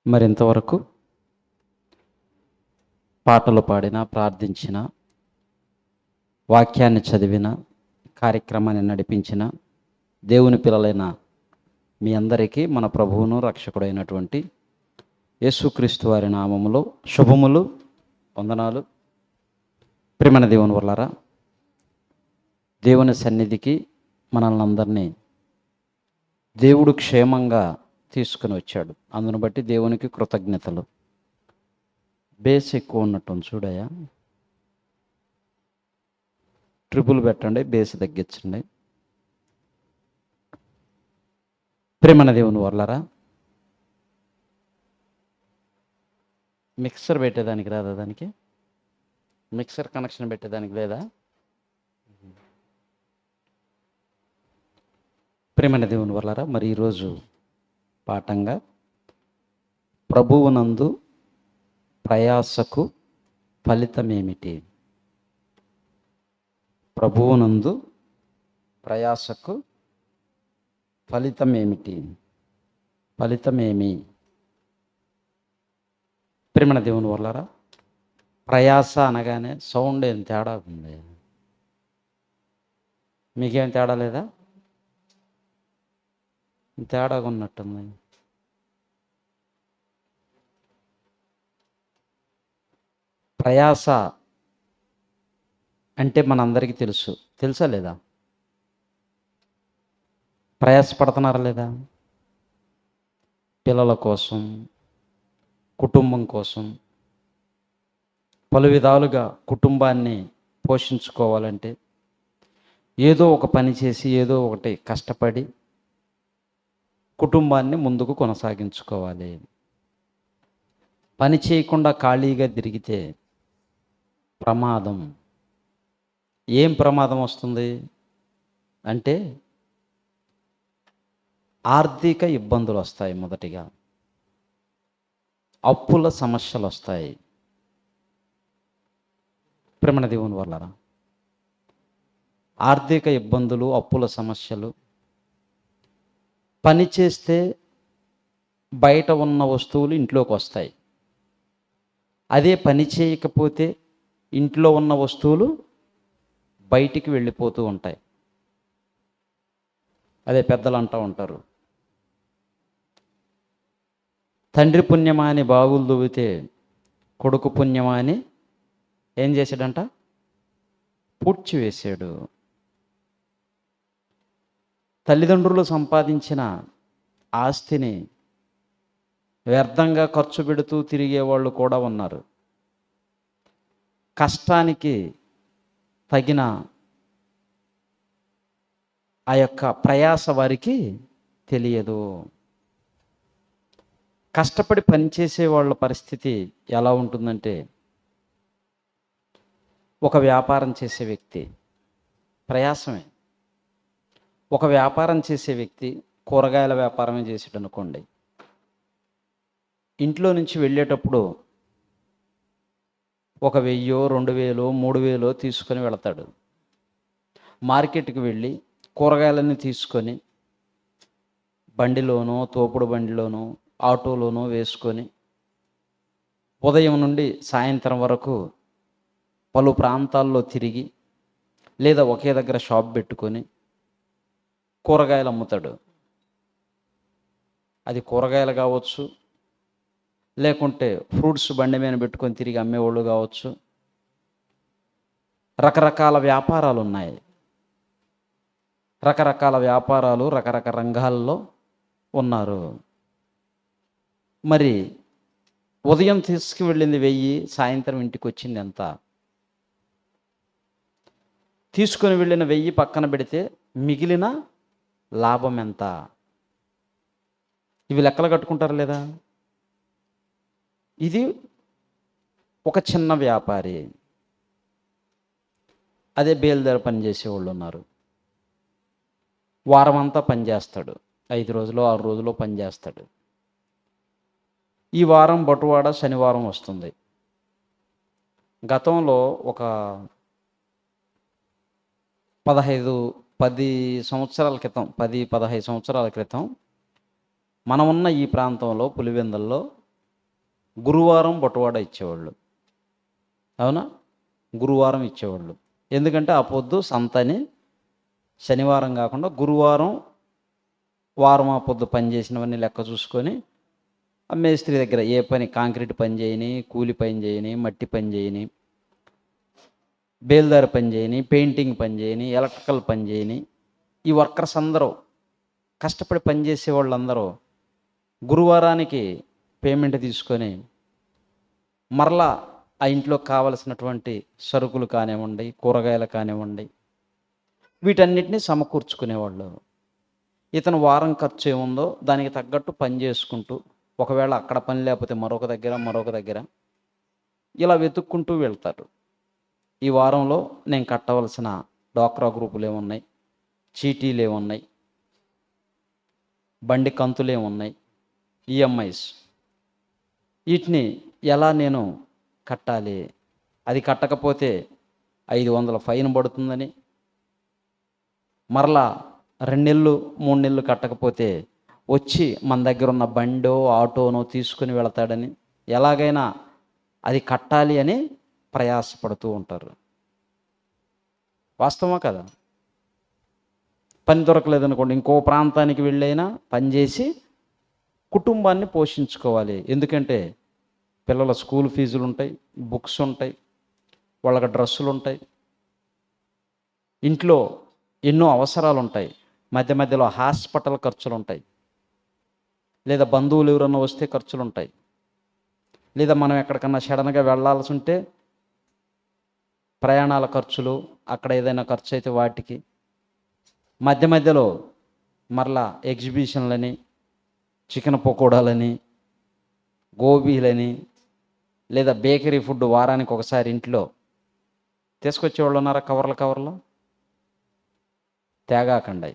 మరింతవరకు పాటలు పాడిన, ప్రార్థించిన, వాక్యాన్ని చదివిన, కార్యక్రమాన్ని నడిపించిన దేవుని పిల్లలైన మీ అందరికీ మన ప్రభువును రక్షకుడైనటువంటి యేసుక్రీస్తు వారి నామములో శుభములు, వందనాలు. ప్రియమైన దేవుని వల్లరా, దేవుని సన్నిధికి మనల్ని అందరినీ దేవుడు క్షేమంగా తీసుకుని వచ్చాడు. అందును బట్టి దేవునికి కృతజ్ఞతలు. బేస్ ఎక్కువ ఉన్నట్టు చూడయా, ట్రిపుల్ పెట్టండి, బేస్ తగ్గించండి. ప్రియమైన దేవుని వర్లరా, మిక్సర్ పెట్టేదానికి రాదా? దానికి మిక్సర్ కనెక్షన్ పెట్టేదానికి లేదా? ప్రియమైన దేవుని వర్లరా, మరి ఈరోజు పాఠంగా ప్రభువునందు ప్రయాసకు ఫలితమేమిటి? ప్రభువునందు ప్రయాసకు ఫలితమేమిటి? ఫలితమేమి? ప్రియమైన దేవుని వల్లరా, ప్రయాస అనగానే సౌండ్ ఏం తేడా ఉంది? మీకేం తేడా లేదా? తేడాగా ఉన్నట్టుంది. ప్రయాస అంటే మనందరికీ తెలుసా లేదా? ప్రయాసపడుతున్నారా లేదా? పిల్లల కోసం, కుటుంబం కోసం, పలు విధాలుగా కుటుంబాన్ని పోషించుకోవాలంటే ఏదో ఒక పని చేసి, ఏదో ఒకటి కష్టపడి కుటుంబాన్ని ముందుకు కొనసాగించుకోవాలి. పని చేయకుండా ఖాళీగా తిరిగితే ప్రమాదం. ఏం ప్రమాదం వస్తుంది అంటే ఆర్థిక ఇబ్బందులు వస్తాయి. మొదటిగా అప్పుల సమస్యలు వస్తాయి. ప్రియమైన దేవుని వల్లరా, ఆర్థిక ఇబ్బందులు, అప్పుల సమస్యలు. పని చేస్తే బయట ఉన్న వస్తువులు ఇంట్లోకి వస్తాయి. అదే పని చేయకపోతే ఇంట్లో ఉన్న వస్తువులు బయటికి వెళ్ళిపోతూ ఉంటాయి. అదే పెద్దలు అంటూ ఉంటారు, తండ్రి పుణ్యమా అని బావులు దువ్వితే కొడుకు పుణ్యమా అని ఏం చేశాడంట? పూడ్చివేశాడు. తల్లిదండ్రులు సంపాదించిన ఆస్తిని వ్యర్థంగా ఖర్చు పెడుతూ తిరిగే వాళ్ళు కూడా ఉన్నారు. కష్టానికి తగిన ఆ యొక్క ప్రయాస వారికి తెలియదు. కష్టపడి పనిచేసే వాళ్ళ పరిస్థితి ఎలా ఉంటుందంటే, ఒక వ్యాపారం చేసే వ్యక్తి ప్రయాసమే. ఒక వ్యాపారం చేసే వ్యక్తి కూరగాయల వ్యాపారమే చేసాడు అనుకోండి, ఇంట్లో నుంచి వెళ్ళేటప్పుడు ఒక 1000, 2000, 3000 తీసుకొని వెళతాడు. మార్కెట్కి వెళ్ళి కూరగాయలన్నీ తీసుకొని బండిలోనో, తోపుడు బండిలోనో, ఆటోలోనో వేసుకొని ఉదయం నుండి సాయంత్రం వరకు పలు ప్రాంతాల్లో తిరిగి, లేదా ఒకే దగ్గర షాప్ పెట్టుకొని కూరగాయలు అమ్ముతాడు. అది కూరగాయలు కావచ్చు, లేకుంటే ఫ్రూట్స్ బండి మీద పెట్టుకొని తిరిగి అమ్మేవాళ్ళు కావచ్చు. రకరకాల వ్యాపారాలు ఉన్నాయి. రకరకాల వ్యాపారాలు, రకరకాల రంగాల్లో ఉన్నారు. మరి ఉదయం తీసుకువెళ్ళింది 1000, సాయంత్రం ఇంటికి వచ్చింది ఎంత? తీసుకొని వెళ్ళిన 1000 పక్కన పెడితే మిగిలిన లాభం ఎంత? ఇవి లెక్కలు కట్టుకుంటారు లేదా? ఇది ఒక చిన్న వ్యాపారి. అదే బేల్దారి పనిచేసేవాళ్ళు ఉన్నారు. వారం అంతా పనిచేస్తాడు, 5 రోజులు 6 రోజులు పనిచేస్తాడు. ఈ వారం బటువాడ శనివారం వస్తుంది. గతంలో ఒక 10 సంవత్సరాల క్రితం, 10-15 సంవత్సరాల క్రితం మనం ఉన్న ఈ ప్రాంతంలో పులివెందుల్లో గురువారం బొటవాడ ఇచ్చేవాళ్ళు. అవునా? గురువారం ఇచ్చేవాళ్ళు. ఎందుకంటే ఆ పొద్దు సంతని శనివారం కాకుండా గురువారం వారం ఆ పొద్దు పని చేసినవన్నీ లెక్క చూసుకొని ఆ మేస్త్రి దగ్గర ఏ పని, కాంక్రీట్ పని చేయని, కూలి పని చేయని, మట్టి పని చేయని, బేల్దారి పని చేయని, పెయింటింగ్ పని చేయని, ఎలక్ట్రికల్ పని చేయని, ఈ వర్కర్స్ అందరూ కష్టపడి పనిచేసే వాళ్ళందరూ గురువారానికి పేమెంట్ తీసుకొని మరలా ఆ ఇంట్లో కావలసినటువంటి సరుకులు కానివ్వండి, కూరగాయలు కానివ్వండి, వీటన్నిటిని సమకూర్చుకునేవాళ్ళు. ఇతను వారం ఖర్చు ఏముందో దానికి తగ్గట్టు పని చేసుకుంటూ, ఒకవేళ అక్కడ పని లేకపోతే మరొక దగ్గర ఇలా వెతుక్కుంటూ వెళ్తారు. ఈ వారంలో నేను కట్టవలసిన డ్వాక్రా గ్రూపులు ఏమున్నాయి, చీటీలు ఏమున్నాయి, బండి కంతులు ఏమున్నాయి, ఈఎంఐస్, వీటిని ఎలా నేను కట్టాలి, అది కట్టకపోతే 500 ఫైన్ పడుతుందని, మరలా 2 నెలలు 3 నెలలు కట్టకపోతే వచ్చి మన దగ్గర ఉన్న బండో ఆటోనో తీసుకుని వెళతాడని, ఎలాగైనా అది కట్టాలి అని ప్రయాసపడుతూ ఉంటారు. వాస్తవమా కదా? పని దొరకలేదనుకోండి, ఇంకో ప్రాంతానికి వెళ్ళైనా పనిచేసి కుటుంబాన్ని పోషించుకోవాలి. ఎందుకంటే పిల్లల స్కూల్ ఫీజులు ఉంటాయి, బుక్స్ ఉంటాయి, వాళ్ళకి డ్రెస్సులు ఉంటాయి, ఇంట్లో ఎన్నో అవసరాలు ఉంటాయి, మధ్య మధ్యలో హాస్పిటల్ ఖర్చులు ఉంటాయి, లేదా బంధువులు ఎవరన్నా వస్తే ఖర్చులు ఉంటాయి, లేదా మనం ఎక్కడికన్నా సడన్గా వెళ్ళాల్సి ఉంటే ప్రయాణాల ఖర్చులు, అక్కడ ఏదైనా ఖర్చు అయితే వాటికి, మధ్య మధ్యలో మరలా ఎగ్జిబిషన్లని, చికెన్ పకోడాలని, గోబీలని, లేదా బేకరీ ఫుడ్ వారానికి ఒకసారి ఇంట్లో తీసుకొచ్చేవాళ్ళు ఉన్నారా? కవర్లు తేగాకండి.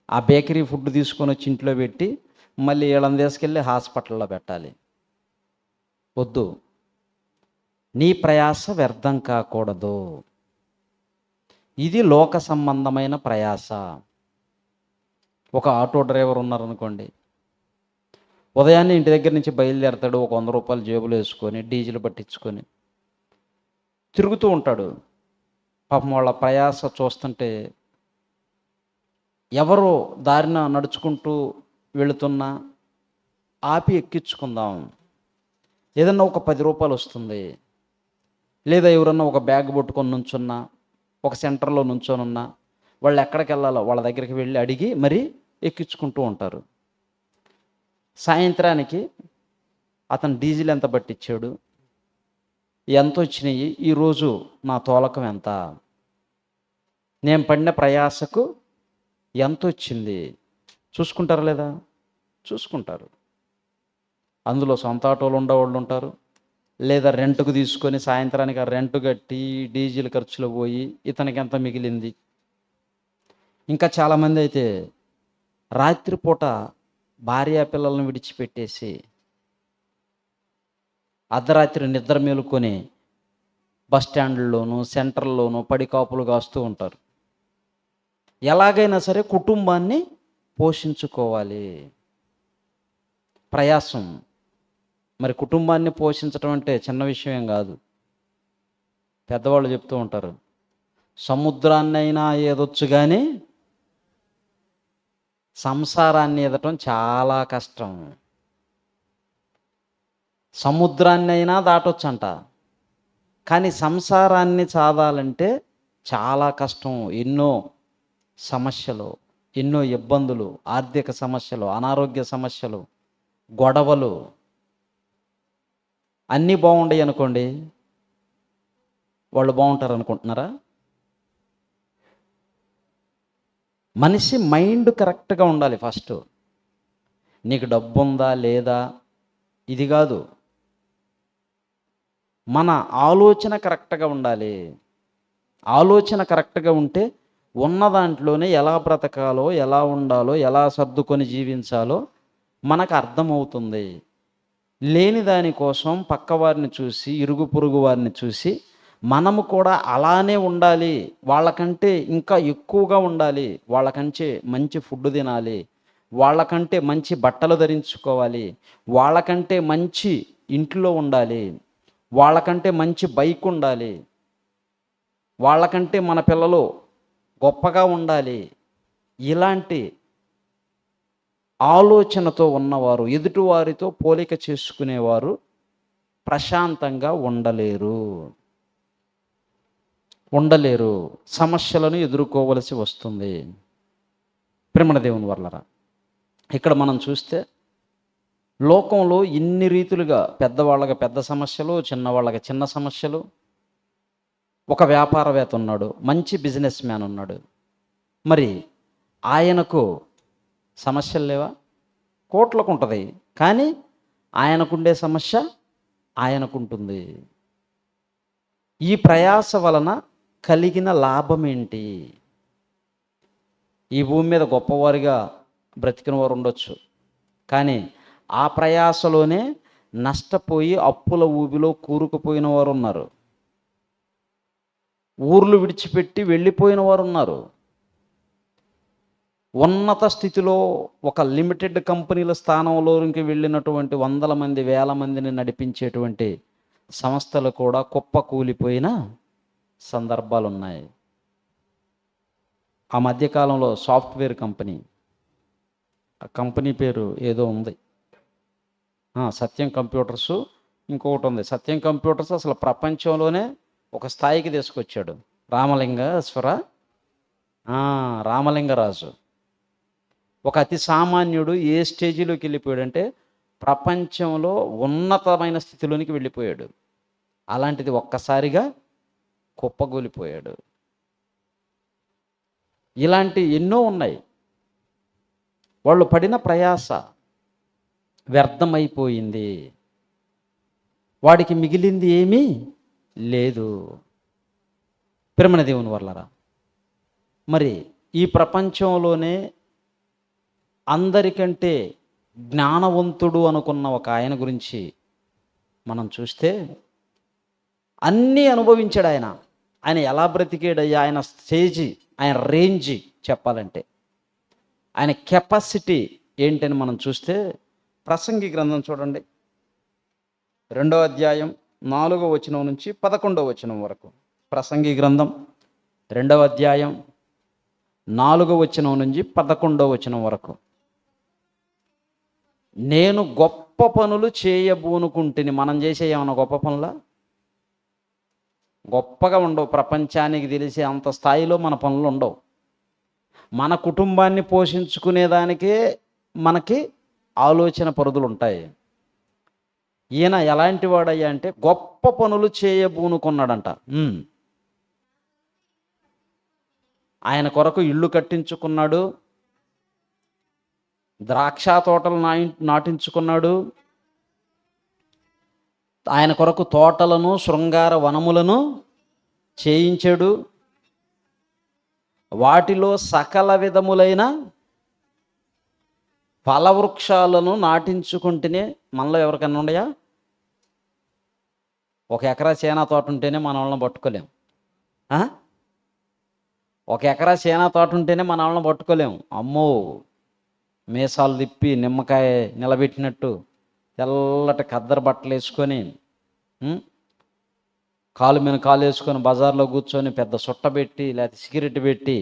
ఆ బేకరీ ఫుడ్ తీసుకొని వచ్చి ఇంట్లో పెట్టి మళ్ళీ వీళ్ళని తీసుకెళ్ళి హాస్పిటల్లో పెట్టాలి. వద్దు. నీ ప్రయాస వ్యర్థం కాకూడదు. ఇది లోక సంబంధమైన ప్రయాస. ఒక ఆటో డ్రైవర్ ఉన్నారనుకోండి, ఉదయాన్నే ఇంటి దగ్గర నుంచి బయలుదేరతాడు, ఒక 100 రూపాయలు జేబులో వేసుకొని డీజిల్ పట్టించుకొని తిరుగుతూ ఉంటాడు. పాపం వాళ్ళ ప్రయాస చూస్తుంటే ఎవరో దారిన నడుచుకుంటూ వెళుతున్నా ఆపి ఎక్కించుకుందాం, ఏదన్నా ఒక 10 రూపాయలు వస్తుంది, లేదా ఎవరన్నా ఒక బ్యాగ్ పట్టుకొని నుంచున్నా, ఒక సెంటర్లో నుంచోనున్నా, వాళ్ళు ఎక్కడికి వెళ్ళాలో వాళ్ళ దగ్గరికి వెళ్ళి అడిగి మరీ ఎక్కించుకుంటూ ఉంటారు. సాయంత్రానికి అతను డీజిల్ ఎంత పట్టించాడు, ఎంత వచ్చినాయి, ఈరోజు నా తోలకం ఎంత, నేను పడిన ప్రయాసకు ఎంత వచ్చింది చూసుకుంటారా లేదా? చూసుకుంటారు. అందులో సొంత ఆటోలు ఉండేవాళ్ళు ఉంటారు, లేదా రెంట్కు తీసుకొని సాయంత్రానికి ఆ రెంట్ కట్టి డీజిల్ ఖర్చులు పోయి ఇతనికి ఎంత మిగిలింది. ఇంకా చాలామంది అయితే రాత్రిపూట భార్యా పిల్లలను విడిచిపెట్టేసి అర్ధరాత్రి నిద్ర మేలుకొని బస్ స్టాండ్లోనూ సెంటర్లోనూ పడికాపులు కాస్తూ ఉంటారు. ఎలాగైనా సరే కుటుంబాన్ని పోషించుకోవాలి. ప్రయాసం. మరి కుటుంబాన్ని పోషించడం అంటే చిన్న విషయం ఏం కాదు. పెద్దవాళ్ళు చెప్తూ ఉంటారు, సముద్రాన్నైనా ఏదొచ్చు కానీ సంసారాన్ని ఈదటం చాలా కష్టం. సముద్రాన్నైనా దాటొచ్చంట, కానీ సంసారాన్ని చాదాలంటే చాలా కష్టం. ఎన్నో సమస్యలు, ఎన్నో ఇబ్బందులు, ఆర్థిక సమస్యలు, అనారోగ్య సమస్యలు, గొడవలు అన్నీ బాగుంటాయి అనుకోండి, వాళ్ళు బాగుంటారు అనుకుంటున్నారా? మనిషి మైండ్ కరెక్ట్గా ఉండాలి ఫస్ట్. నీకు డబ్బు ఉందా లేదా ఇది కాదు, మన ఆలోచన కరెక్ట్గా ఉండాలి. ఆలోచన కరెక్ట్గా ఉంటే ఉన్న దాంట్లోనే ఎలా బ్రతకాలో, ఎలా ఉండాలో, ఎలా సర్దుకొని జీవించాలో మనకు అర్థమవుతుంది. లేని దానికోసం పక్కవారిని చూసి, ఇరుగు పొరుగు వారిని చూసి మనము కూడా అలానే ఉండాలి, వాళ్ళకంటే ఇంకా ఎక్కువగా ఉండాలి, వాళ్ళకంటే మంచి ఫుడ్ తినాలి, వాళ్ళకంటే మంచి బట్టలు ధరించుకోవాలి, వాళ్ళకంటే మంచి ఇంట్లో ఉండాలి, వాళ్ళకంటే మంచి బైక్ ఉండాలి, వాళ్ళకంటే మన పిల్లలు గొప్పగా ఉండాలి. ఇలాంటి ఆలోచనతో ఉన్నవారు, ఎదుటివారితో పోలిక చేసుకునేవారు ప్రశాంతంగా ఉండలేరు. సమస్యలను ఎదుర్కోవలసి వస్తుంది. ప్రేమణ దేవుని వర్లరా, ఇక్కడ మనం చూస్తే లోకంలో ఇన్ని రీతులుగా పెద్దవాళ్ళకి పెద్ద సమస్యలు, చిన్నవాళ్ళకి చిన్న సమస్యలు. ఒక వ్యాపారవేత్త ఉన్నాడు, మంచి బిజినెస్ మ్యాన్ ఉన్నాడు. మరి ఆయనకు సమస్యలు లేవా? కోట్లకు ఉంటుంది, కానీ ఆయనకుండే సమస్య ఆయనకుంటుంది. ఈ ప్రయాస వలన కలిగిన లాభం ఏంటి? ఈ భూమి మీద గొప్పవారిగా బ్రతికిన వారు ఉండొచ్చు, కానీ ఆ ప్రయాసలోనే నష్టపోయి అప్పుల ఊబిలో కూరుకుపోయిన వారు ఉన్నారు. ఊర్లు విడిచిపెట్టి వెళ్ళిపోయిన వారు ఉన్నారు. ఉన్నత స్థితిలో ఒక లిమిటెడ్ కంపెనీల స్థానంలోకి వెళ్ళినటువంటి వందల మంది, వేల మందిని నడిపించేటువంటి సంస్థలు కూడా కుప్ప కూలిపోయిన సందర్భాలు ఉన్నాయి. ఆ మధ్యకాలంలో సాఫ్ట్వేర్ కంపెనీ, ఆ కంపెనీ పేరు ఏదో ఉంది, సత్యం కంప్యూటర్స్, ఇంకొకటి ఉంది. సత్యం కంప్యూటర్స్ అసలు ప్రపంచంలోనే ఒక స్థాయికి తీసుకొచ్చాడు రామలింగరాజు. ఒక అతి సామాన్యుడు ఏ స్టేజీలోకి వెళ్ళిపోయాడంటే ప్రపంచంలో ఉన్నతమైన స్థితిలోనికి వెళ్ళిపోయాడు. అలాంటిది ఒక్కసారిగా కుప్పగూలిపోయాడు. ఇలాంటి ఎన్నో ఉన్నాయి. వాళ్ళు పడిన ప్రయాస వ్యర్థమైపోయింది, వాడికి మిగిలింది ఏమీ లేదు. ప్రేమణ దేవుని వర్లరా, మరి ఈ ప్రపంచంలోనే అందరికంటే జ్ఞానవంతుడు అనుకున్న ఒక ఆయన గురించి మనం చూస్తే, అన్నీ అనుభవించాడు ఆయన. ఆయన ఎలా బ్రతికాడయ్యా? ఆయన స్టేజీ, ఆయన రేంజి చెప్పాలంటే, ఆయన కెపాసిటీ ఏంటని మనం చూస్తే, ప్రసంగి గ్రంథం చూడండి, 2వ అధ్యాయం 4వ వచనం నుంచి 11వ వచనం వరకు. ప్రసంగి గ్రంథం 2వ అధ్యాయం 4వ వచనం నుంచి 11వ వచనం వరకు. నేను గొప్ప పనులు చేయబూనుకుంటుని. మనం చేసే ఏమన్నా గొప్ప పనులా? గొప్పగా ఉండవు. ప్రపంచానికి తెలిసే అంత స్థాయిలో మన పనులు ఉండవు. మన కుటుంబాన్ని పోషించుకునేదానికే మనకి ఆలోచన పరిధులు ఉంటాయి. ఈయన ఎలాంటి వాడయ్యా అంటే గొప్ప పనులు చేయబూనుకున్నాడంట. ఆయన కొరకు ఇల్లు కట్టించుకున్నాడు, ద్రాక్ష తోటలు నాటించుకున్నాడు, ఆయన కొరకు తోటలను, శృంగార వనములను చేయించాడు, వాటిలో సకల విధములైన ఫలవృక్షాలను నాటించుకుంటేనే. మనలో ఎవరికైనా ఉండయా? 1 ఎకరా సేనా తోట ఉంటేనే మన వాళ్ళని పట్టుకోలేం. 1 ఎకరా సేనా తోట ఉంటేనే మన వాళ్ళని పట్టుకోలేం. అమ్మో, మీసాలు తిప్పి నిమ్మకాయ నిలబెట్టినట్టు తెల్లటి ఖద్దరు బట్టలు వేసుకొని, కాలు మీద కాలు వేసుకొని బజార్లో కూర్చొని పెద్ద సుట్ట పెట్టి లేకపోతే సిగరెట్ పెట్టి,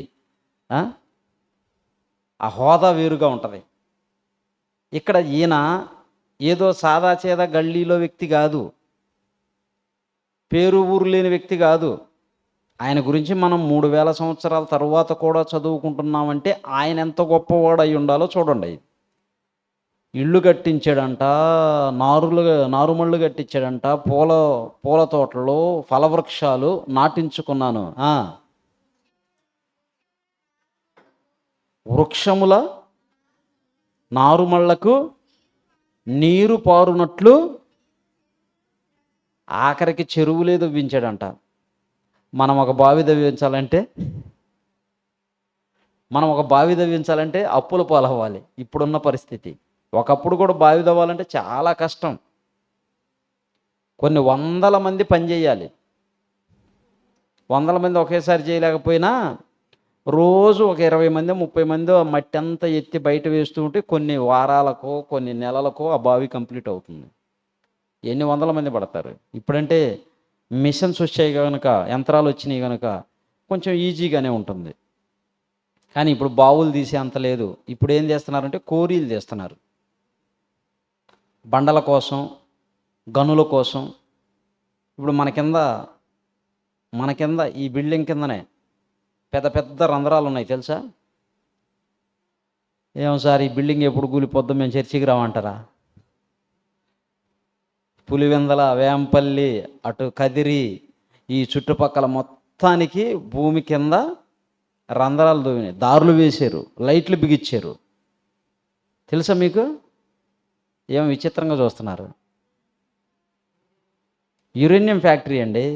ఆ హోదా వేరుగా ఉంటుంది. ఇక్కడ ఈయన ఏదో సాదా చేదా గల్లీలో వ్యక్తి కాదు, పేరు ఊరు లేని వ్యక్తి కాదు. ఆయన గురించి మనం 3000 సంవత్సరాల తరువాత కూడా చదువుకుంటున్నామంటే ఆయన ఎంత గొప్పవాడు అయి ఉండాలో చూడండి. ఇళ్ళు కట్టించాడంట, నారుమళ్ళు కట్టించాడంట, పూల తోటలో ఫలవృక్షాలు నాటించుకున్నాను. వృక్షముల నారుమళ్లకు నీరు పారునట్లు ఆఖరికి చెరువులే దవ్వించాడంట. మనం ఒక బావి దవ్వించాలంటే అప్పుల పాలవ్వాలి. ఇప్పుడున్న పరిస్థితి. ఒకప్పుడు కూడా బావి దవ్వాలంటే చాలా కష్టం. కొన్ని 100 మంది పనిచేయాలి. 100 మంది ఒకేసారి చేయలేకపోయినా రోజు ఒక 20 మందో 30 మందో మట్టి అంతా ఎత్తి బయట వేస్తూ ఉంటే కొన్ని వారాలకో కొన్ని నెలలకో ఆ బావి కంప్లీట్ అవుతుంది. ఎన్ని వందల మంది పడతారు. ఇప్పుడంటే మిషన్స్ వచ్చాయి కనుక, యంత్రాలు వచ్చినాయి కనుక కొంచెం ఈజీగానే ఉంటుంది. కానీ ఇప్పుడు బావులు తీసే అంత లేదు. ఇప్పుడు ఏం చేస్తున్నారంటే కోరీలు తీస్తున్నారు, బండల కోసం, గనుల కోసం. ఇప్పుడు మన కింద ఈ బిల్డింగ్ కిందనే పెద్ద పెద్ద రంధ్రాలు ఉన్నాయి తెలుసా? ఏమో సార్, ఈ బిల్డింగ్ ఎప్పుడు కూలిపోద్దాం, మేము చర్చికి రామంటారా? పులివెందల, వేంపల్లి, అటు కదిరి, ఈ చుట్టుపక్కల మొత్తానికి భూమి కింద రంధ్రాలు దూవినాయి, దారులు వేశారు, లైట్లు బిగిచ్చారు. తెలుసా మీకు? ఏమో విచిత్రంగా చూస్తున్నారు. యురేనియం ఫ్యాక్టరీ అండి.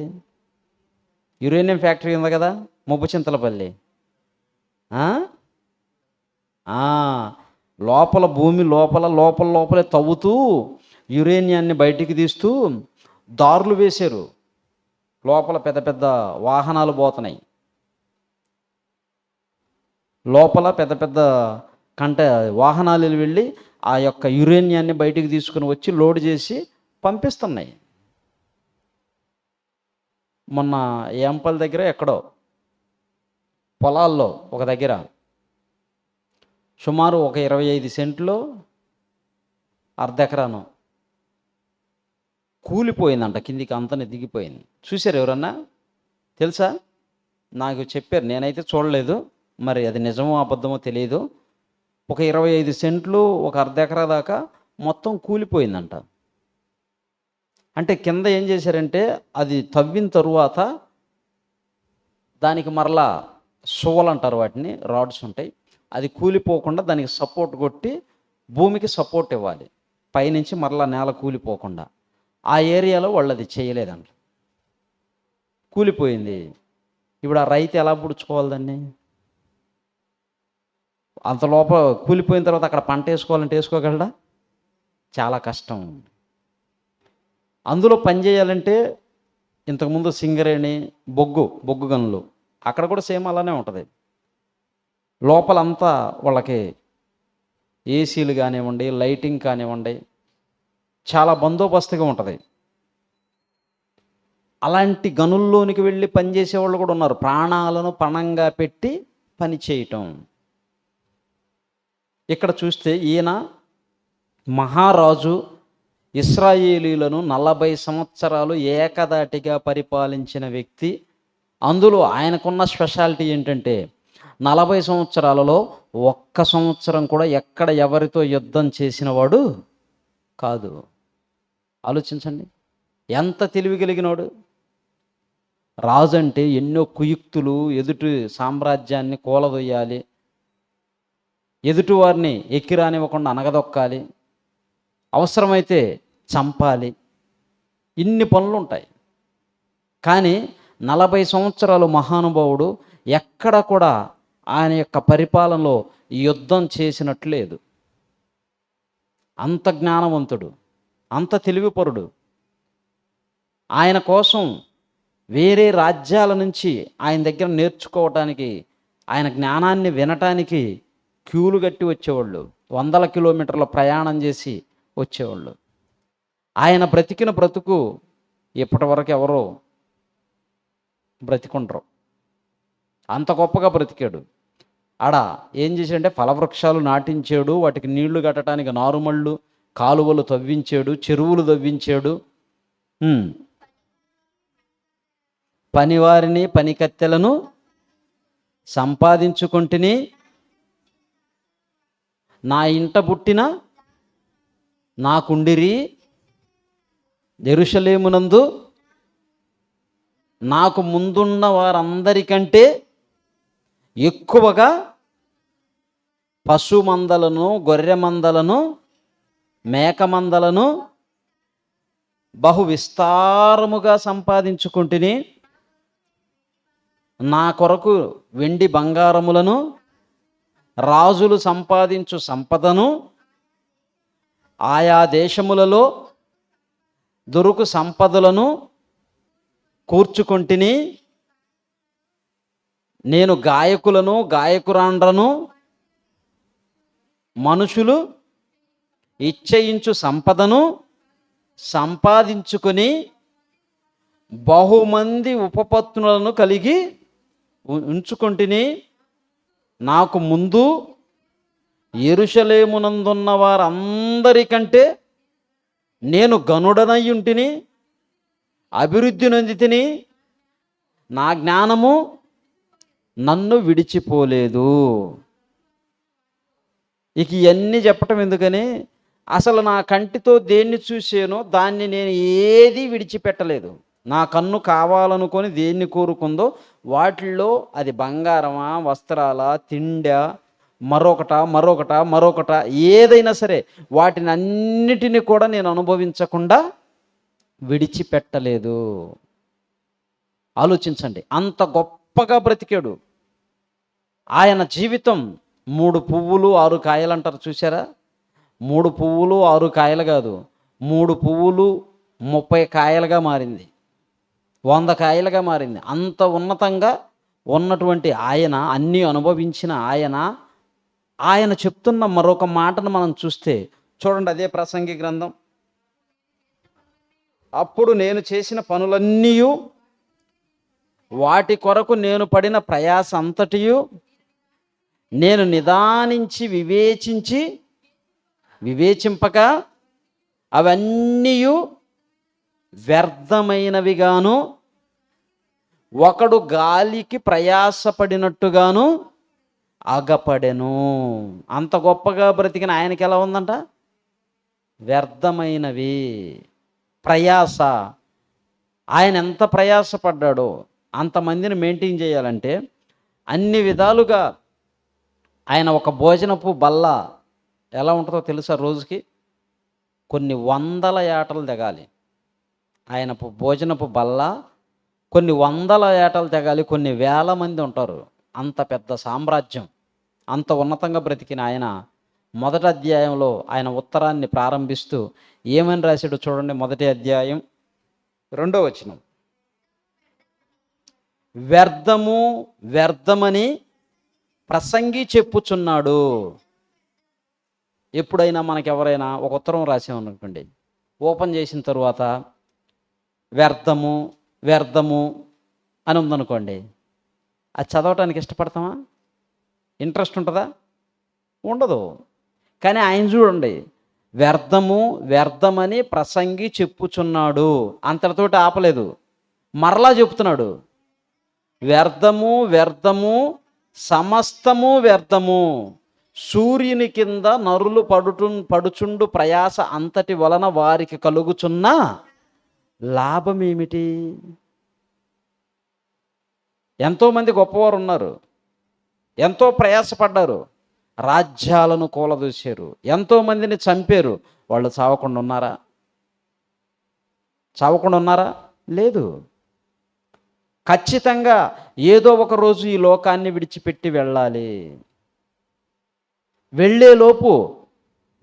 యురేనియం ఫ్యాక్టరీ ఉంది కదా ముబ్బచింతలపల్లి. లోపల భూమి లోపలే తవ్వుతూ యురేనియాన్ని బయటికి తీస్తూ దారులు వేశారు. లోపల పెద్ద పెద్ద వాహనాలు పోతున్నాయి, లోపల పెద్ద పెద్ద వాహనాలు వెళ్ళి ఆ యొక్క యురేనియాన్ని బయటికి తీసుకుని వచ్చి లోడ్ చేసి పంపిస్తున్నాయి. మొన్న ఏంపల్ దగ్గర ఎక్కడో పొలాల్లో ఒక దగ్గర సుమారు ఒక 25 సెంట్లో అర్ధ ఎకరాను కూలిపోయిందంట, కిందికి అంతనే దిగిపోయింది. చూశారు ఎవరన్నా? తెలుసా? నాకు చెప్పారు, నేనైతే చూడలేదు, మరి అది నిజమో అబద్ధమో తెలియదు. ఒక 25 సెంట్లు, ఒక అర్ధ ఎకరా దాకా మొత్తం కూలిపోయిందంట. అంటే కింద ఏం చేశారంటే అది తవ్విన తరువాత దానికి మరలా సువలు అంటారు వాటిని, రాడ్స్ ఉంటాయి, అది కూలిపోకుండా దానికి సపోర్ట్ కొట్టి భూమికి సపోర్ట్ ఇవ్వాలి, పైనుంచి మరలా నేల కూలిపోకుండా. ఆ ఏరియాలో వాళ్ళు అది చేయలేదంట, కూలిపోయింది. ఇప్పుడు ఆ రైతు ఎలా పుడుచుకోవాలి దాన్ని? అంత లోపల కూలిపోయిన తర్వాత అక్కడ పంట వేసుకోవాలంటే వేసుకోగలడా? చాలా కష్టం. అందులో పని చేయాలంటే ఇంతకుముందు సింగరేణి, బొగ్గు గనులు, అక్కడ కూడా సేమ్ అలానే ఉంటుంది. లోపలంతా వాళ్ళకి ఏసీలు కానివ్వండి, లైటింగ్ కానివ్వండి, చాలా బందోబస్తుగా ఉంటుంది. అలాంటి గనుల్లోనికి వెళ్ళి పనిచేసే వాళ్ళు కూడా ఉన్నారు, ప్రాణాలను పణంగా పెట్టి పని చేయటం. ఇక్కడ చూస్తే ఈయన మహారాజు ఇశ్రాయేలీలను 40 సంవత్సరాలు ఏకదాటిగా పరిపాలించిన వ్యక్తి. అందులో ఆయనకున్న స్పెషాలిటీ ఏంటంటే 40 సంవత్సరాలలో ఒక్క సంవత్సరం కూడా ఎక్కడ ఎవరితో యుద్ధం చేసినవాడు కాదు. ఆలోచించండి, ఎంత తెలివి కలిగినవాడు. రాజు అంటే ఎన్నో కుయుక్తులు, ఎదుటి సామ్రాజ్యాన్ని కూలదొయ్యాలి, ఎదుటివారిని ఎక్కిరానివ్వకుండా అనగదొక్కాలి, అవసరమైతే చంపాలి, ఇన్ని పనులు ఉంటాయి. కానీ 40 సంవత్సరాలు మహానుభావుడు ఎక్కడ కూడా ఆయన యొక్క పరిపాలనలో యుద్ధం చేసినట్లేదు. అంత జ్ఞానవంతుడు, అంత తెలివిపరుడు. ఆయన కోసం వేరే రాజ్యాల నుంచి ఆయన దగ్గర నేర్చుకోవటానికి, ఆయన జ్ఞానాన్ని వినటానికి క్యూలు కట్టి వచ్చేవాళ్ళు, 100 కిలోమీటర్ల ప్రయాణం చేసి వచ్చేవాళ్ళు. ఆయన బ్రతికిన బ్రతుకు ఇప్పటి వరకు ఎవరో బ్రతికుండరు, అంత గొప్పగా బ్రతికాడు. ఆడ ఏం చేశాడంటే ఫలవృక్షాలు నాటించాడు, వాటికి నీళ్లు కట్టడానికి నారుమళ్ళు, కాలువలు తవ్వించాడు, చెరువులు తవ్వించాడు, పనివారిని పనికత్తెలను సంపాదించుకుంటుని, నా ఇంట పుట్టిన నాకుండిరి యెరూషలేమునందు నాకు ముందున్న వారందరికంటే ఎక్కువగా పశు మందలను, గొర్రె మందలను, మేక మందలను బహు విస్తారముగా సంపాదించుకుంటుని, నా కొరకు వెండి బంగారములను, రాజులు సంపాదించు సంపదను, ఆయా దేశములలో దొరుకు సంపదలను కూర్చుకొంటిని, నేను గాయకులను గాయకురాండ్రను మనుషులు ఇచ్చయించు సంపదను సంపాదించుకొని బహుమంది ఉపపత్నులను కలిగి ఉంచుకొంటిని. నాకు ముందు యెరూషలేమునందున్న వారందరికంటే నేను గనుడనయ్యుంటిని, అభివృద్ధి నొందితిని, నా జ్ఞానము నన్ను విడిచిపోలేదు. ఇక ఇవన్నీ చెప్పటం ఎందుకని, అసలు నా కంటితో దేన్ని చూసానో దాన్ని నేను ఏది విడిచిపెట్టలేదు. నా కన్ను కావాలనుకొని దేన్ని కోరుకుందో వాటిల్లో అది బంగారమా, వస్త్రాలా, తిండా, మరొకట ఏదైనా సరే వాటిని అన్నిటిని కూడా నేను అనుభవించకుండా విడిచిపెట్టలేదు. ఆలోచించండి, అంత గొప్పగా బ్రతికాడు. ఆయన జీవితం 3 పువ్వులు 6 కాయలు అంటారు చూసారా? 3 పువ్వులు 6 కాయలు కాదు, 3 పువ్వులు 30 కాయలుగా మారింది, 100 కాయలుగా మారింది. అంత ఉన్నతంగా ఉన్నటువంటి ఆయన, అన్నీ అనుభవించిన ఆయన చెప్తున్న మరొక మాటను మనం చూస్తే చూడండి, అదే ప్రసంగి గ్రంథం. అప్పుడు నేను చేసిన పనులన్నీ, వాటి కొరకు నేను పడిన ప్రయాస అంతటియు నేను నిదానించి వివేచింపక అవన్నీ వ్యర్థమైనవిగాను, ఒకడు గాలికి ప్రయాసపడినట్టుగాను అగపడెను. అంత గొప్పగా బ్రతికిన ఆయనకి ఎలా ఉందంట? వ్యర్థమైనవి, ప్రయాస. ఆయన ఎంత ప్రయాసపడ్డాడో, అంతమందిని మెయింటైన్ చేయాలంటే అన్ని విధాలుగా ఆయన ఒక భోజనపు బల్ల ఎలా ఉంటుందో తెలుసా? రోజుకి కొన్ని 100 ఏటలు తెగాలి. ఆయన భోజనపు బల్ల కొన్ని 100 ఏటలు తెగాలి. కొన్ని 1000 మంది ఉంటారు. అంత పెద్ద సామ్రాజ్యం. అంత ఉన్నతంగా బ్రతికిన ఆయన మొదటి అధ్యాయంలో ఆయన ఉత్తరాన్ని ప్రారంభిస్తూ ఏమని రాశాడు చూడండి. మొదటి అధ్యాయం 2వ వచనం, వ్యర్థమని ప్రసంగి చెప్పుచున్నాడు. ఎప్పుడైనా మనకు ఎవరైనా ఒక ఉత్తరం రాసామనుకోండి, ఓపెన్ చేసిన తరువాత వ్యర్థము అని ఉందనుకోండి, అది చదవటానికి ఇష్టపడతామా? ఇంట్రెస్ట్ ఉంటుందా? ఉండదు. కానీ ఆయన చూడండి, వ్యర్థమని ప్రసంగి చెప్పుచున్నాడు, అంతటితోటి ఆపలేదు, మరలా చెప్తున్నాడు. వ్యర్థము సమస్తము వ్యర్థము, సూర్యుని కింద నరులు పడుచుండు ప్రయాస అంతటి వలన వారికి కలుగుచున్న లాభం ఏమిటి? ఎంతోమంది గొప్పవారు ఉన్నారు, ఎంతో ప్రయాసపడ్డారు, రాజ్యాలను కూలదూశారు, ఎంతోమందిని చంపారు. వాళ్ళు చావకుండా ఉన్నారా? లేదు. ఖచ్చితంగా ఏదో ఒక రోజు ఈ లోకాన్ని విడిచిపెట్టి వెళ్ళాలి. వెళ్ళేలోపు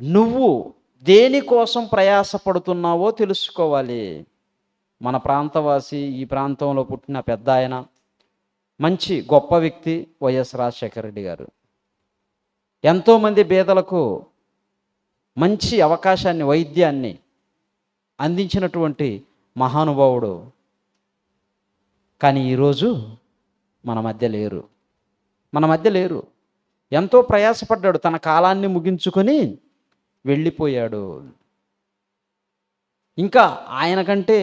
నువ్వు దేనికోసం ప్రయాసపడుతున్నావో తెలుసుకోవాలి. మన ప్రాంతవాసి, ఈ ప్రాంతంలో పుట్టిన పెద్ద ఆయన, మంచి గొప్ప వ్యక్తి వైఎస్ రాజశేఖర రెడ్డి గారు. ఎంతోమంది పేదలకు మంచి అవకాశాన్ని, వైద్యాన్ని అందించినటువంటి మహానుభావుడు. కానీ ఈరోజు మన మధ్య లేరు. ఎంతో ప్రయాసపడ్డాడు, తన కాలాన్ని ముగించుకొని వెళ్ళిపోయాడు. ఇంకా ఆయన కంటే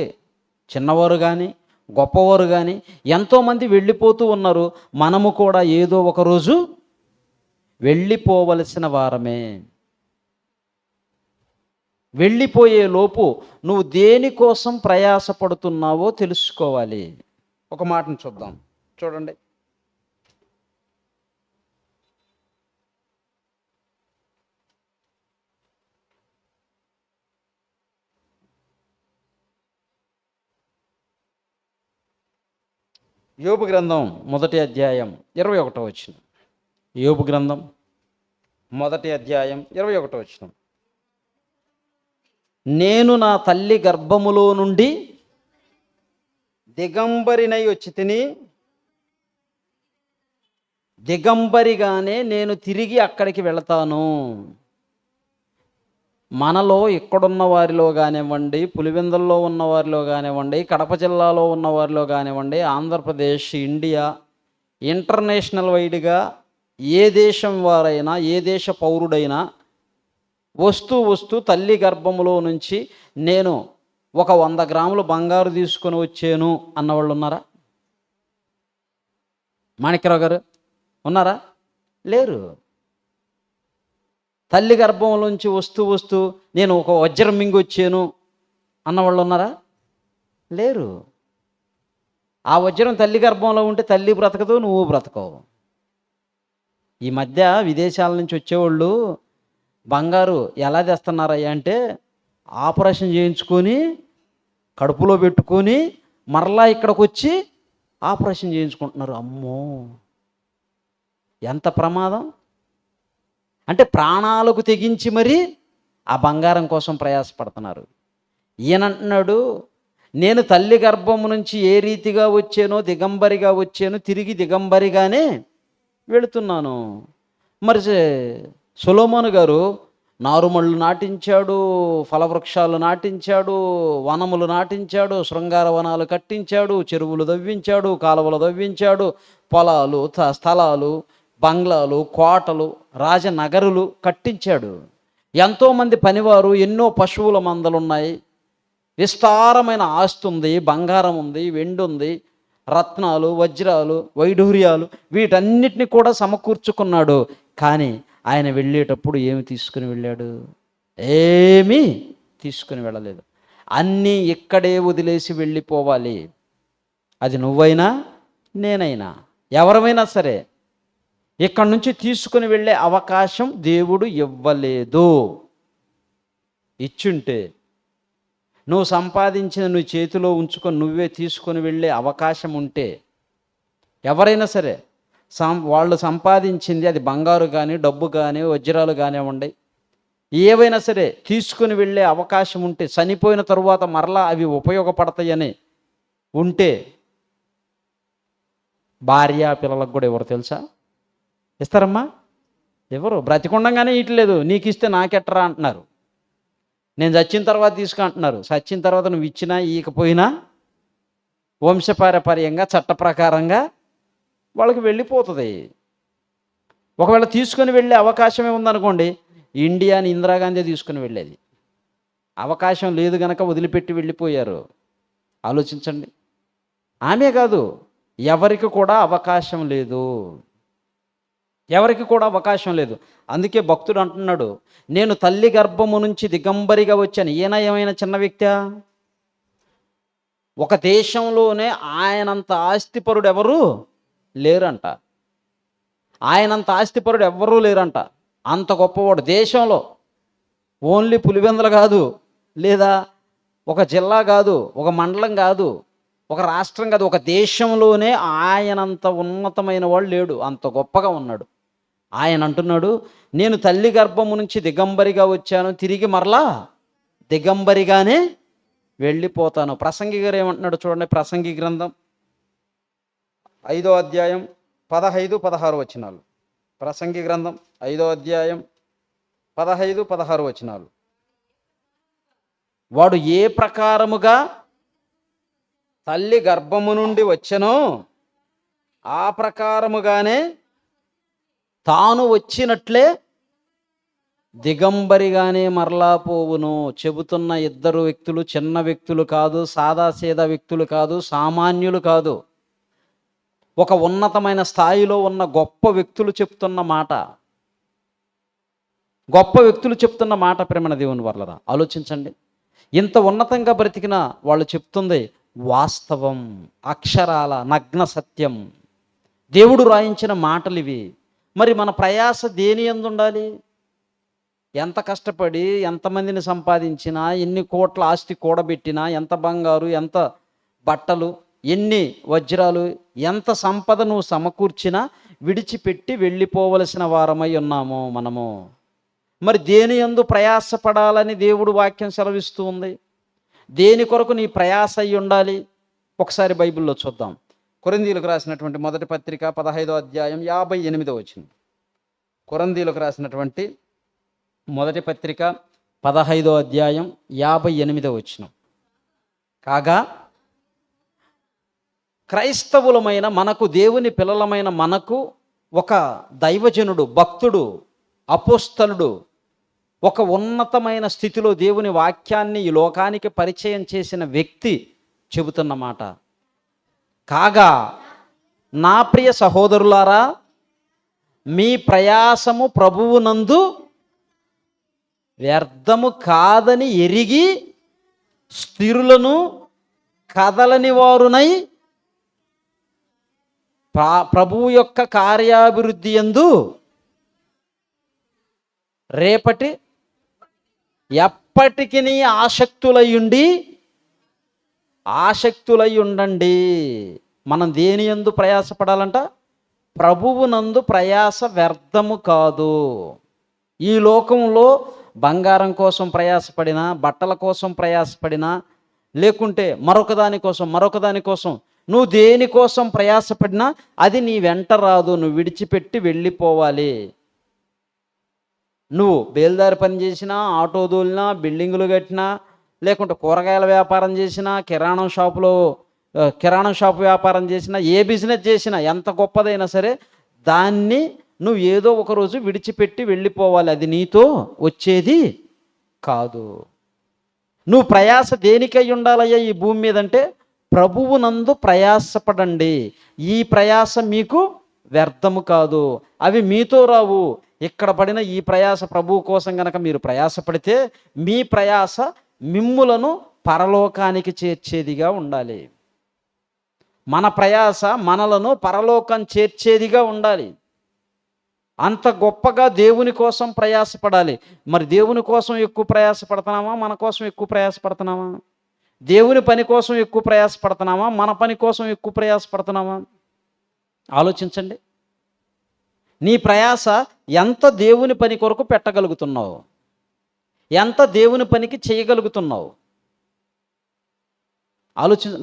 చిన్నవారు కానీ గొప్పవారు కానీ ఎంతోమంది వెళ్ళిపోతూ ఉన్నారు. మనము కూడా ఏదో ఒక రోజు వెళ్ళిపోవలసిన వారమే. వెళ్ళిపోయే లోపు నువ్వు దేనికోసం ప్రయాసపడుతున్నావో తెలుసుకోవాలి. ఒక మాటను చూద్దాం, చూడండి. యోబు గ్రంథం మొదటి అధ్యాయం 21వ వచనం. యోబు గ్రంథం మొదటి అధ్యాయం 21వ వచనం. నేను నా తల్లి గర్భములో నుండి దిగంబరినై వచ్చి తిని, దిగంబరిగానే నేను తిరిగి అక్కడికి వెళతాను. మనలో ఇక్కడున్న వారిలో కానివ్వండి, పులివెందుల్లో ఉన్న వారిలో కానివ్వండి, కడప జిల్లాలో ఉన్న వారిలో కానివ్వండి, ఆంధ్రప్రదేశ్, ఇండియా, ఇంటర్నేషనల్ వైడ్గా ఏ దేశం వారైనా, ఏ దేశ పౌరుడైనా వస్తూ తల్లి గర్భములో నుంచి నేను ఒక 100 గ్రాములు బంగారు తీసుకొని వచ్చాను అన్నవాళ్ళు ఉన్నారా? మాణిక్యరావు గారు ఉన్నారా? లేరు. తల్లి గర్భంలోంచి వస్తూ నేను ఒక వజ్రం మింగొచ్చాను అన్నవాళ్ళు ఉన్నారా? లేరు. ఆ వజ్రం తల్లి గర్భంలో ఉంటే తల్లి బ్రతకదు, నువ్వు బ్రతకవు. ఈ మధ్య విదేశాల నుంచి వచ్చేవాళ్ళు బంగారు ఎలా తెస్తున్నారయ్యా అంటే, ఆపరేషన్ చేయించుకొని కడుపులో పెట్టుకొని మరలా ఇక్కడికి వచ్చి ఆపరేషన్ చేయించుకుంటున్నారు. అమ్మో, ఎంత ప్రమాదం! అంటే ప్రాణాలకు తెగించి మరి ఆ బంగారం కోసం ప్రయాసపడుతున్నారు. ఈయనంటున్నాడు, నేను తల్లి గర్భం నుంచి ఏ రీతిగా వచ్చానో దిగంబరిగా వచ్చాను, తిరిగి దిగంబరిగానే వెళుతున్నాను. మరి సొలొమోను గారు నారుమళ్ళు నాటించాడు, ఫలవృక్షాలు నాటించాడు, వనములు నాటించాడు, శృంగార వనాలు కట్టించాడు, చెరువులు దవ్వించాడు, కాలువలు దవ్వించాడు, పొలాలు, స్థలాలు, బంగ్లాలు, కోటలు, రాజనగరులు కట్టించాడు. ఎంతోమంది పనివారు, ఎన్నో పశువుల మందలున్నాయి, విస్తారమైన ఆస్తి ఉంది, బంగారం ఉంది, వెండి ఉంది, రత్నాలు, వజ్రాలు, వైఢూర్యాలు, వీటన్నిటిని కూడా సమకూర్చుకున్నాడు. కానీ ఆయన వెళ్ళేటప్పుడు ఏమి తీసుకుని వెళ్ళాడు? ఏమీ తీసుకుని వెళ్ళలేదు. అన్నీ ఇక్కడే వదిలేసి వెళ్ళిపోవాలి. అది నువ్వైనా నేనైనా ఎవరమైనా సరే ఇక్కడి నుంచి తీసుకుని వెళ్ళే అవకాశం దేవుడు ఇవ్వలేదు. ఇచ్చుంటే నువ్వు సంపాదించిన నువ్వు చేతిలో ఉంచుకొని నువ్వే తీసుకొని వెళ్ళే అవకాశం ఉంటే, ఎవరైనా సరే వాళ్ళు సంపాదించింది, అది బంగారు కానీ, డబ్బు కానీ, వజ్రాలు కానివ్వండి, ఏవైనా సరే తీసుకుని వెళ్ళే అవకాశం ఉంటే, చనిపోయిన తరువాత మరలా అవి ఉపయోగపడతాయని ఉంటే, భార్య పిల్లలకు కూడా ఎవరు తెలుసా? ఇస్తారమ్మా? ఎవరు? బ్రతికుండగానే ఇట్లేదు, నీకు ఇస్తే నాకెట్టరా అంటున్నారు. నేను చచ్చిన తర్వాత తీసుకు అంటున్నారు. చచ్చిన తర్వాత నువ్వు ఇచ్చినా ఇకపోయినా వంశపారపర్యంగా చట్ట ప్రకారంగా వాళ్ళకి వెళ్ళిపోతుంది. ఒకవేళ తీసుకొని వెళ్ళే అవకాశమే ఉందనుకోండి, ఇండియాని ఇందిరాగాంధీ తీసుకుని వెళ్ళేది. అవకాశం లేదు గనక వదిలిపెట్టి వెళ్ళిపోయారు. ఆలోచించండి. ఆమె కాదు, ఎవరికి కూడా అవకాశం లేదు. ఎవరికి కూడా అవకాశం లేదు. అందుకే భక్తుడు అంటున్నాడు, నేను తల్లి గర్భము నుంచి దిగంబరిగా వచ్చాను. ఈయన ఏమైనా చిన్న వ్యక్తా? ఒక దేశంలోనే ఆయనంత ఆస్తిపరుడు ఎవరు లేరంట. ఆయనంత ఆస్తిపరుడు ఎవ్వరూ లేరంట. అంత గొప్పవాడు దేశంలో. ఓన్లీ పులివెందులు కాదు, లేదా ఒక జిల్లా కాదు, ఒక మండలం కాదు, ఒక రాష్ట్రం కాదు, ఒక దేశంలోనే ఆయనంత ఉన్నతమైన వాడు లేడు. అంత గొప్పగా ఉన్నాడు. ఆయన అంటున్నాడు, నేను తల్లి గర్భము నుంచి దిగంబరిగా వచ్చాను, తిరిగి మరలా దిగంబరిగానే వెళ్ళిపోతాను. ప్రసంగి గారు ఏమంటున్నాడు చూడండి. ప్రసంగి గ్రంథం 5వ అధ్యాయం 15-16 వచనాలు. ప్రసంగి గ్రంథం 5వ అధ్యాయం 15-16 వచనాలు. వాడు ఏ ప్రకారముగా తల్లి గర్భము నుండి వచ్చెనో ఆ ప్రకారముగానే తాను వచ్చినట్లే దిగంబరిగానే మరలా పోవును. చెబుతున్న ఇద్దరు వ్యక్తులు చిన్న వ్యక్తులు కాదు, సాదాసీదా వ్యక్తులు కాదు, సామాన్యులు కాదు, ఒక ఉన్నతమైన స్థాయిలో ఉన్న గొప్ప వ్యక్తులు చెప్తున్న మాట. గొప్ప వ్యక్తులు చెప్తున్న మాట ప్రేమ దేవుని వర్లరా. ఆలోచించండి. ఇంత ఉన్నతంగా బ్రతికిన వాళ్ళు చెప్తుంది వాస్తవం, అక్షరాల నగ్న సత్యం. దేవుడు రాయించిన మాటలు ఇవి. మరి మన ప్రయాస దేని యందు ఉండాలి? ఎంత కష్టపడి ఎంతమందిని సంపాదించినా, ఎన్ని కోట్ల ఆస్తి కూడబెట్టినా, ఎంత బంగారు, ఎంత బట్టలు, ఎన్ని వజ్రాలు, ఎంత సంపద నువ్వు సమకూర్చినా విడిచిపెట్టి వెళ్ళిపోవలసిన వారమై ఉన్నాము మనము. మరి దేని యందు ప్రయాసపడాలని దేవుడు వాక్యం సెలవిస్తూ ఉంది. దేని కొరకు నీ ప్రయాస అయి ఉండాలి? ఒకసారి బైబిల్లో చూద్దాం. కొరింథీయులకు రాసినటువంటి మొదటి పత్రిక 15వ అధ్యాయం 58వ వచనం. కొరింథీయులకు రాసినటువంటి మొదటి పత్రిక 15వ అధ్యాయం 58వ వచనం. కాగా క్రైస్తవులమైన మనకు, దేవుని పిల్లలమైన మనకు ఒక దైవజనుడు, భక్తుడు, అపోస్తలుడు, ఒక ఉన్నతమైన స్థితిలో దేవుని వాక్యాన్ని ఈ లోకానికి పరిచయం చేసిన వ్యక్తి చెబుతున్నమాట. కాగా నా ప్రియ సహోదరులారా, మీ ప్రయాసము ప్రభువునందు వ్యర్థము కాదని ఎరిగి స్థిరులను కదలని వారునై ప్రభువు యొక్క కార్యాభివృద్ధి యందు రేపటి ఎప్పటికీ ఆసక్తులై ఉండండి. మనం దేని యందు ప్రయాసపడాలంట? ప్రభువునందు ప్రయాస వ్యర్థము కాదు. ఈ లోకంలో బంగారం కోసం ప్రయాసపడినా, బట్టల కోసం ప్రయాసపడినా, లేకుంటే మరొక దానికోసం నువ్వు దేనికోసం ప్రయాసపడినా అది నీ వెంట రాదు. నువ్వు విడిచిపెట్టి వెళ్ళిపోవాలి. నువ్వు బేల్దారి పని చేసినా, ఆటో దోలినా, బిల్డింగులు కట్టినా, లేకుంటే కూరగాయల వ్యాపారం చేసినా, కిరాణం షాపు వ్యాపారం చేసినా, ఏ బిజినెస్ చేసినా, ఎంత గొప్పదైనా సరే దాన్ని నువ్వు ఏదో ఒకరోజు విడిచిపెట్టి వెళ్ళిపోవాలి. అది నీతో వచ్చేది కాదు. నువ్వు ప్రయాస దేనికై ఉండాలయ్యా ఈ భూమి మీద అంటే, ప్రభువునందు ప్రయాసపడండి. ఈ ప్రయాస మీకు వ్యర్థము కాదు. అవి మీతో రావు. ఇక్కడ పడిన ఈ ప్రయాస ప్రభువు కోసం గనక మీరు ప్రయాసపడితే మీ ప్రయాస మిమ్ములను పరలోకానికి చేర్చేదిగా ఉండాలి. మన ప్రయాస మనలను పరలోకం చేర్చేదిగా ఉండాలి. అంత గొప్పగా దేవుని కోసం ప్రయాసపడాలి. మరి దేవుని కోసం ఎక్కువ ప్రయాసపడుతున్నామా, మన కోసం ఎక్కువ ప్రయాసపడుతున్నామా? దేవుని పని కోసం ఎక్కువ ప్రయాసపడుతున్నామా, మన పని కోసం ఎక్కువ ప్రయాసపడుతున్నామా? ఆలోచించండి. నీ ప్రయాస ఎంత దేవుని పని కొరకు పెట్టగలుగుతున్నావు, ఎంత దేవుని పనికి చేయగలుగుతున్నావు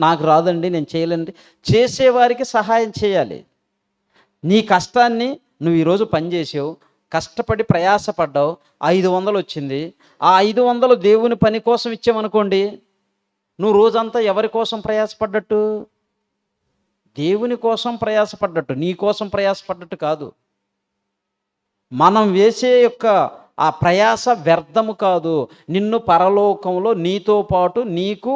నాకు రాదండి, నేను చేయలేండి. చేసేవారికి సహాయం చేయాలి. నీ కష్టాన్ని నువ్వు ఈరోజు పనిచేసావు, కష్టపడి ప్రయాసపడ్డావు, 500 వచ్చింది. ఆ 500 దేవుని పని కోసం ఇచ్చామనుకోండి, నువ్వు రోజంతా ఎవరి కోసం ప్రయాసపడ్డట్టు? దేవుని కోసం ప్రయాసపడ్డట్టు, నీ కోసం ప్రయాసపడ్డట్టు కాదు. మనం వేసే యొక్క ఆ ప్రయాస వ్యర్థము కాదు. నిన్ను పరలోకంలో నీతో పాటు నీకు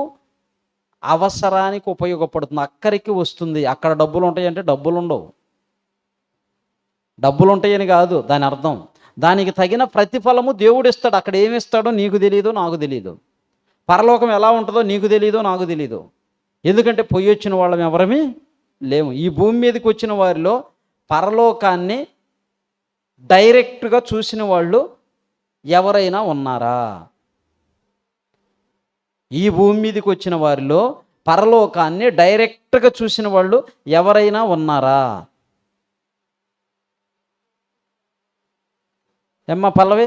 అవసరానికి ఉపయోగపడుతుంది, అక్కడికి వస్తుంది. అక్కడ డబ్బులు ఉంటాయంటే డబ్బులు ఉండవు. డబ్బులు ఉంటాయని కాదు దాని అర్థం. దానికి తగిన ప్రతిఫలము దేవుడు ఇస్తాడు. అక్కడ ఏమి ఇస్తాడో నీకు తెలియదు, నాకు తెలియదు. పరలోకం ఎలా ఉంటుందో నీకు తెలియదు, నాకు తెలియదు. ఎందుకంటే పొయ్యి వచ్చిన వాళ్ళం ఎవరమే లేము. ఈ భూమి మీదకి వచ్చిన వారిలో పరలోకాన్ని డైరెక్ట్గా చూసిన వాళ్ళు ఎవరైనా ఉన్నారా? ఈ భూమి మీదకి వచ్చిన వారిలో పరలోకాన్ని డైరెక్ట్గా చూసిన వాళ్ళు ఎవరైనా ఉన్నారా? పల్లవి,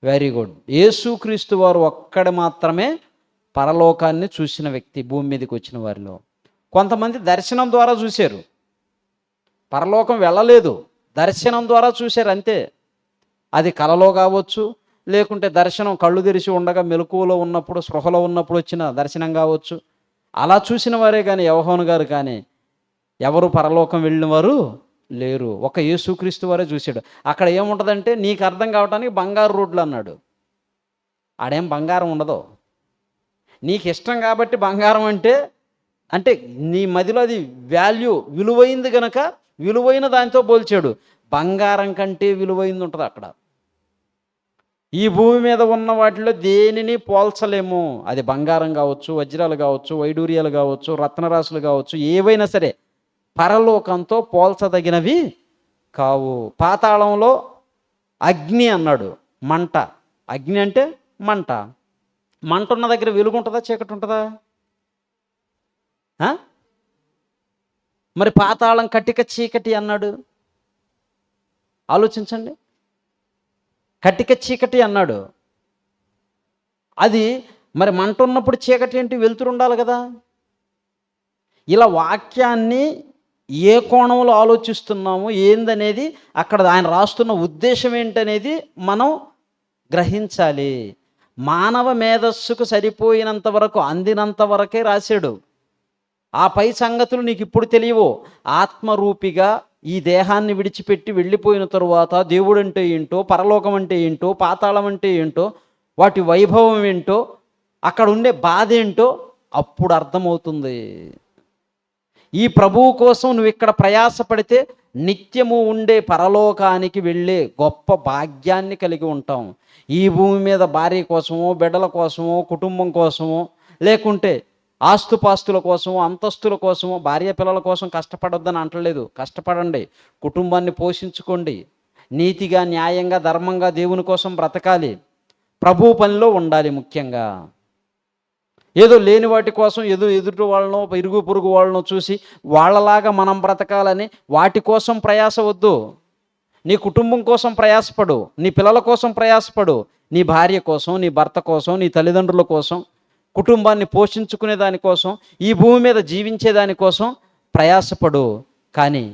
వెరీ గుడ్. యేసుక్రీస్తు వారు ఒక్కడు మాత్రమే పరలోకాన్ని చూసిన వ్యక్తి భూమి మీదకి వచ్చిన వారిలో. కొంతమంది దర్శనం ద్వారా చూశారు, పరలోకం వెళ్ళలేదు, దర్శనం ద్వారా చూశారు అంతే. అది కలలో కావచ్చు, లేకుంటే దర్శనం కళ్ళు తెరిచి ఉండగా మెలకువలో ఉన్నప్పుడు, స్పృహలో ఉన్నప్పుడు వచ్చిన దర్శనం కావచ్చు. అలా చూసిన వారే కానీ యోహాను గారు కానీ ఎవరు పరలోకం వెళ్ళిన వారు లేరు. ఒక యేసుక్రీస్తు వారే చూశాడు. అక్కడ ఏముంటుందంటే నీకు అర్థం కావడానికి బంగారు రోడ్లు అన్నాడు. ఆడేం బంగారం ఉండదు. నీకు ఇష్టం కాబట్టి బంగారం అంటే నీ మదిలో అది విలువైంది గనక విలువైన దానితో పోల్చాడు. బంగారం కంటే విలువైంది ఉంటుంది అక్కడ. ఈ భూమి మీద ఉన్న వాటిలో దేనిని పోల్చలేము. అది బంగారం కావచ్చు, వజ్రాలు కావచ్చు, వైడూర్యాలు కావచ్చు, రత్నరాశులు కావచ్చు, ఏవైనా సరే పరలోకంతో పోల్చదగినవి కావు. పాతాళంలో అగ్ని అన్నాడు, మంట. అగ్ని అంటే మంట. మంట ఉన్న దగ్గర వెలుగు ఉంటుందా, చీకటి ఉంటుందా? మరి పాతాళం కటిక చీకటి అన్నాడు. ఆలోచించండి. కటిక చీకటి అన్నాడు. అది మరి మంట ఉన్నప్పుడు చీకటి ఏంటి? వెలుతురు ఉండాలి కదా. ఇలా వాక్యాన్ని ఏ కోణంలో ఆలోచిస్తున్నాము ఏందనేది అక్కడ ఆయన రాస్తున్న ఉద్దేశం ఏంటనేది మనం గ్రహించాలి. మానవ మేధస్సుకు సరిపోయినంత వరకు, అందినంత వరకే రాశాడు. ఆ పై సంగతులు నీకు ఇప్పుడు తెలియవు. ఆత్మరూపిగా ఈ దేహాన్ని విడిచిపెట్టి వెళ్ళిపోయిన తరువాత దేవుడు అంటే ఏంటో, పరలోకం అంటే ఏంటో, పాతాళం అంటే ఏంటో, వాటి వైభవం ఏంటో, అక్కడ ఉండే బాధ ఏంటో అప్పుడు అర్థమవుతుంది. ఈ ప్రభువు కోసం నువ్వు ఇక్కడ ప్రయాసపడితే నిత్యము ఉండే పరలోకానికి వెళ్ళే గొప్ప భాగ్యాన్ని కలిగి ఉంటాం. ఈ భూమి మీద భార్య కోసమో, బిడ్డల కోసమో, కుటుంబం కోసమో, లేకుంటే ఆస్తుపాస్తుల కోసమో, అంతస్తుల కోసమో, భార్య పిల్లల కోసం కష్టపడొద్దని అంటలేదు. కష్టపడండి, కుటుంబాన్ని పోషించుకోండి, నీతిగా, న్యాయంగా, ధర్మంగా దేవుని కోసం బ్రతకాలి, ప్రభు పనిలో ఉండాలి. ముఖ్యంగా ఏదో లేని వాటి కోసం ఎదుటి వాళ్ళనో, ఇరుగు పొరుగు వాళ్ళనో చూసి వాళ్ళలాగా మనం బ్రతకాలని వాటి కోసం ప్రయాస వద్దు. నీ కుటుంబం కోసం ప్రయాసపడు, నీ పిల్లల కోసం ప్రయాసపడు, నీ భార్య కోసం, నీ భర్త కోసం, నీ తల్లిదండ్రుల కోసం, కుటుంబాన్ని పోషించుకునే దానికోసం, ఈ భూమి మీద జీవించే దానికోసం ప్రయాసపడు. కానీ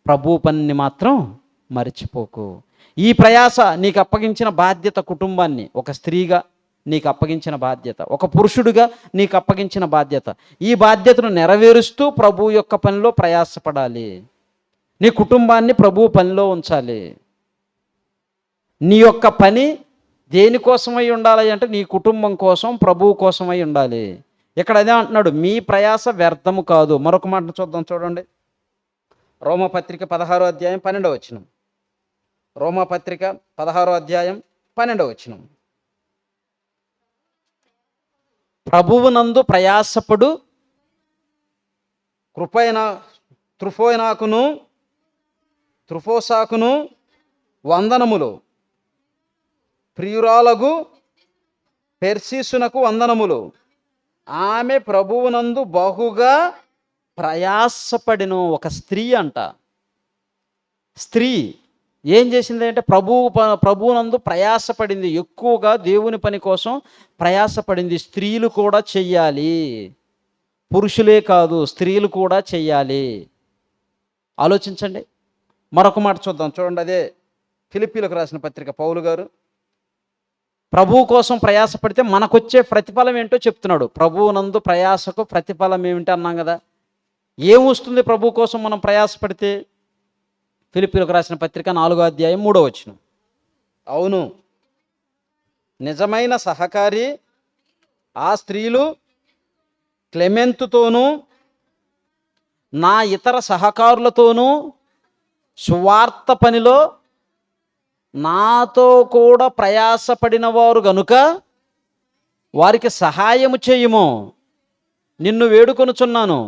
ప్రభు పనిని మాత్రం మర్చిపోకు. ఈ ప్రయాస నీకు అప్పగించిన బాధ్యత, కుటుంబాన్ని ఒక స్త్రీగా నీకు అప్పగించిన బాధ్యత, ఒక పురుషుడిగా నీకు అప్పగించిన బాధ్యత. ఈ బాధ్యతను నెరవేరుస్తూ ప్రభు యొక్క పనిలో ప్రయాసపడాలి. నీ కుటుంబాన్ని ప్రభు పనిలో ఉంచాలి. నీ యొక్క పని దేనికోసమై ఉండాలి అంటే నీ కుటుంబం కోసం, ప్రభువు కోసమై ఉండాలి. ఇక్కడ అదే అంటున్నాడు, మీ ప్రయాస వ్యర్థము కాదు. మరొక మాట చూద్దాం, చూడండి. రోమపత్రిక 16వ అధ్యాయం 12వ వచనం. రోమపత్రిక 16వ అధ్యాయం 12వ వచనం. ప్రభువునందు ప్రయాసపడు త్రుఫోసాకును వందనములు, ప్రియురాలగు పెర్సీసునకు వందనములు. ఆమె ప్రభువునందు బహుగా ప్రయాసపడిను. ఒక స్త్రీ అంట. స్త్రీ ఏం చేసింది అంటే ప్రభువునందు ప్రయాసపడింది. ఎక్కువగా దేవుని పని కోసం ప్రయాసపడింది. స్త్రీలు కూడా చెయ్యాలి, పురుషులే కాదు, స్త్రీలు కూడా చెయ్యాలి. ఆలోచించండి. మరొక మాట చూద్దాం, చూడండి. అదే ఫిలిప్పీలకు రాసిన పత్రిక పౌలు గారు ప్రభువు కోసం ప్రయాసపడితే మనకొచ్చే ప్రతిఫలం ఏంటో చెప్తున్నాడు. ప్రభువునందు ప్రయాసకు ప్రతిఫలం ఏమిటి అన్నాం కదా. ఏమొస్తుంది ప్రభు కోసం మనం ప్రయాసపడితే? ఫిలిప్పీలకు రాసిన పత్రిక 4వ అధ్యాయం 3వ వచనం. అవును, నిజమైన సహకారి ఆ స్త్రీలు క్లెమెంతుతోనూ నా ఇతర సహకారులతోనూ సువార్త పనిలో నాతో కూడా ప్రయాసపడిన వారు గనుక వారికి సహాయము చేయుము. నిన్ను వేడుకొనుచున్నాను,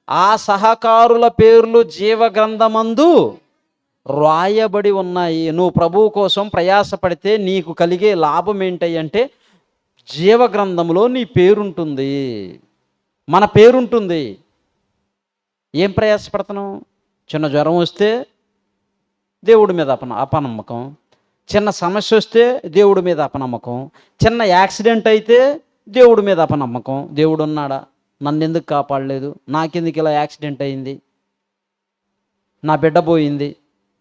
ఆ సహకారుల పేర్లు జీవగ్రంథమందు రాయబడి ఉన్నాయి. నువ్వు ప్రభువు కోసం ప్రయాసపడితే నీకు కలిగే లాభం ఏంటంటే జీవగ్రంథంలో నీ పేరుంటుంది, మన పేరుంటుంది. ఏం ప్రయాసపడుతున్నావు? చిన్న జ్వరం వస్తే దేవుడి మీద అపనమ్మకం, చిన్న సమస్య వస్తే దేవుడి మీద అపనమ్మకం, చిన్న యాక్సిడెంట్ అయితే దేవుడి మీద అపనమ్మకం. దేవుడు ఉన్నాడా? నన్ను ఎందుకు కాపాడలేదు? నాకెందుకు ఇలా యాక్సిడెంట్ అయింది? నా బిడ్డ పోయింది,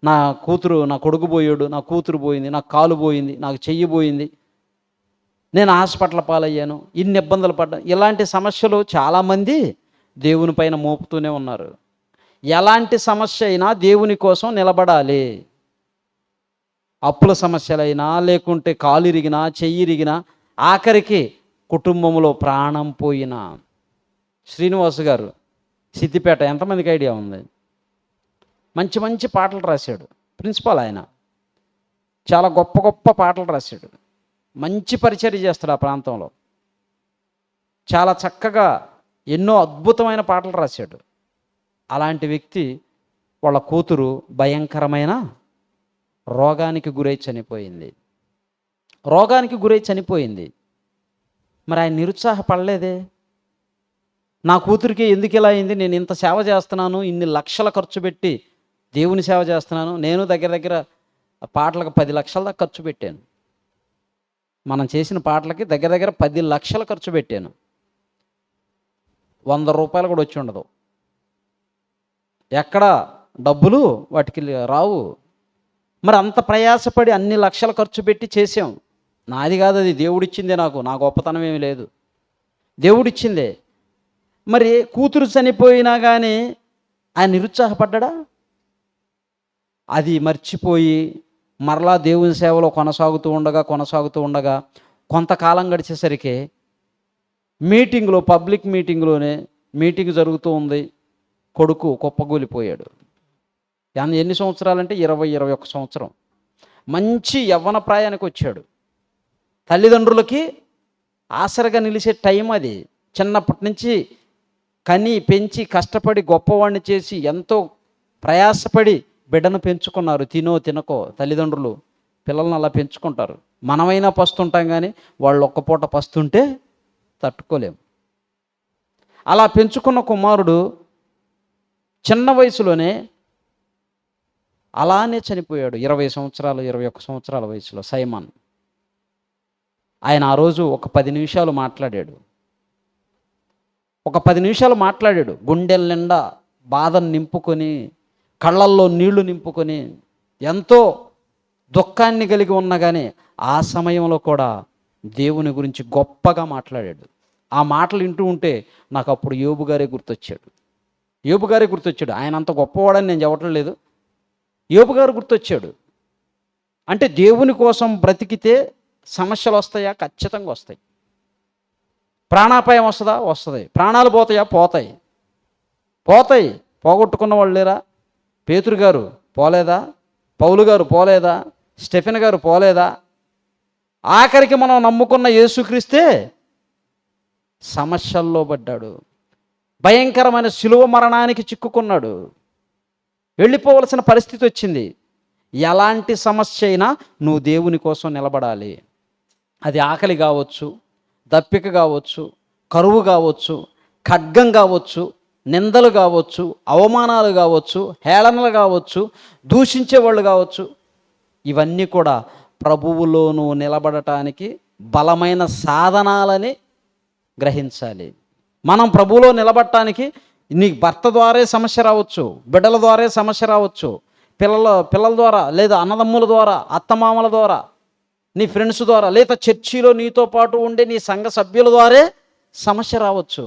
నా కొడుకు పోయాడు, నా కూతురు పోయింది, నాకు కాలు పోయింది, నాకు చెయ్యి పోయింది, నేను హాస్పిటల్ పాలయ్యాను, ఇన్ని ఇబ్బందులు పడ్డా. ఇలాంటి సమస్యలు చాలామంది దేవుని పైన మోపుతూనే ఉన్నారు. ఎలాంటి సమస్య అయినా దేవుని కోసం నిలబడాలి. అప్పుల సమస్యలైనా, లేకుంటే కాలు ఇరిగినా, చెయ్యి ఇరిగినా, ఆఖరికి కుటుంబంలో ప్రాణం పోయినా. శ్రీనివాస్ గారు సిద్దిపేట, ఎంతమందికి ఐడియా ఉంది? మంచి మంచి పాటలు రాశాడు. ప్రిన్సిపాల్ ఆయన, చాలా గొప్ప గొప్ప పాటలు రాశాడు. మంచి పరిచర్య చేస్తాడు ఆ ప్రాంతంలో. చాలా చక్కగా ఎన్నో అద్భుతమైన పాటలు రాశాడు. అలాంటి వ్యక్తి వాళ్ళ కూతురు భయంకరమైన రోగానికి గురై చనిపోయింది. మరి ఆయన నిరుత్సాహపడలేదే. నా కూతురికి ఎందుకు ఇలా అయింది? నేను ఇంత సేవ చేస్తున్నాను, ఇన్ని లక్షల ఖర్చు పెట్టి దేవుని సేవ చేస్తున్నాను. నేను దగ్గర పాటలకు 10 లక్షల దాకా ఖర్చు పెట్టాను. మనం చేసిన పాటలకి దగ్గర 10 లక్షలు ఖర్చు పెట్టాను. 100 రూపాయలు కూడా వచ్చి ఉండదు. ఎక్కడ డబ్బులు వాటికి రావు. మరి అంత ప్రయాసపడి అన్ని లక్షలు ఖర్చు పెట్టి చేసాం. నాది కాదు అది, దేవుడిచ్చిందే. నాకు నా గొప్పతనం ఏమీ లేదు, దేవుడిచ్చిందే. మరి కూతురు చనిపోయినా కానీ ఆయన నిరుత్సాహపడ్డా? అది మర్చిపోయి మరలా దేవుని సేవలో కొనసాగుతూ ఉండగా కొంతకాలం గడిచేసరికి పబ్లిక్ మీటింగ్లోనే మీటింగ్ జరుగుతూ ఉంది, కొడుకు కుప్పగూలిపోయాడు. ఎన్ని సంవత్సరాలంటే 21 సంవత్సరం. మంచి యవ్వన ప్రాయానికి వచ్చాడు. తల్లిదండ్రులకి ఆసరగా నిలిచే టైం అది. చిన్నప్పటి నుంచి కని పెంచి కష్టపడి గొప్పవాడిని చేసి ఎంతో ప్రయాసపడి బిడ్డను పెంచుకున్నారు. తినకో తల్లిదండ్రులు పిల్లల్ని అలా పెంచుకుంటారు. మనమైనా పస్తుంటాం కానీ వాళ్ళు ఒక్క పూట పస్తుంటే తట్టుకోలేం. అలా పెంచుకున్న కుమారుడు చిన్న వయసులోనే అలానే చనిపోయాడు. 21 సంవత్సరాల వయసులో సైమన్. ఆయన ఆ రోజు ఒక 10 నిమిషాలు మాట్లాడాడు. గుండెల నిండా బాధను నింపుకొని, కళ్ళల్లో నీళ్లు నింపుకొని, ఎంతో దుఃఖాన్ని కలిగి ఉన్నా కానీ ఆ సమయంలో కూడా దేవుని గురించి గొప్పగా మాట్లాడాడు. ఆ మాటలు వింటూ ఉంటే నాకు అప్పుడు యోబు గారే గుర్తొచ్చాడు. ఆయన అంత గొప్పవాడని నేను చెప్పటం లేదు, యోబు గారు గుర్తొచ్చాడు. అంటే దేవుని కోసం బ్రతికితే సమస్యలు వస్తాయా? ఖచ్చితంగా వస్తాయి. ప్రాణాపాయం వస్తుందా? వస్తుంది. ప్రాణాలు పోతాయా? పోతాయి. పోగొట్టుకున్న వాళ్ళు లేరా? పేతురు గారు పోలేదా? పౌలు గారు పోలేదా? స్టెఫెన్ గారు పోలేదా? ఆఖరికి మనం నమ్ముకున్న యేసుక్రీస్తే సమస్యల్లో పడ్డాడు. భయంకరమైన శిలువ మరణానికి చిక్కుకున్నాడు. వెళ్ళిపోవలసిన పరిస్థితి వచ్చింది. ఎలాంటి సమస్య అయినా నువ్వు దేవుని కోసం నిలబడాలి. అది ఆకలి కావచ్చు, దప్పిక కావచ్చు, కరువు కావచ్చు, ఖడ్గం కావచ్చు, నిందలు కావచ్చు, అవమానాలు కావచ్చు, హేళనలు కావచ్చు, దూషించే వాళ్ళు కావచ్చు. ఇవన్నీ కూడా ప్రభువులోనూ నిలబడటానికి బలమైన సాధనాలని గ్రహించాలి. మనం ప్రభువులో నిలబడటానికి నీ భర్త ద్వారే సమస్య రావచ్చు, బిడ్డల ద్వారే సమస్య రావచ్చు, పిల్లల ద్వారా, లేదా అన్నదమ్ముల ద్వారా, అత్తమామల ద్వారా, నీ ఫ్రెండ్స్ ద్వారా, లేదా చర్చిలో నీతో పాటు ఉండే నీ సంఘ సభ్యుల ద్వారే సమస్య రావచ్చు.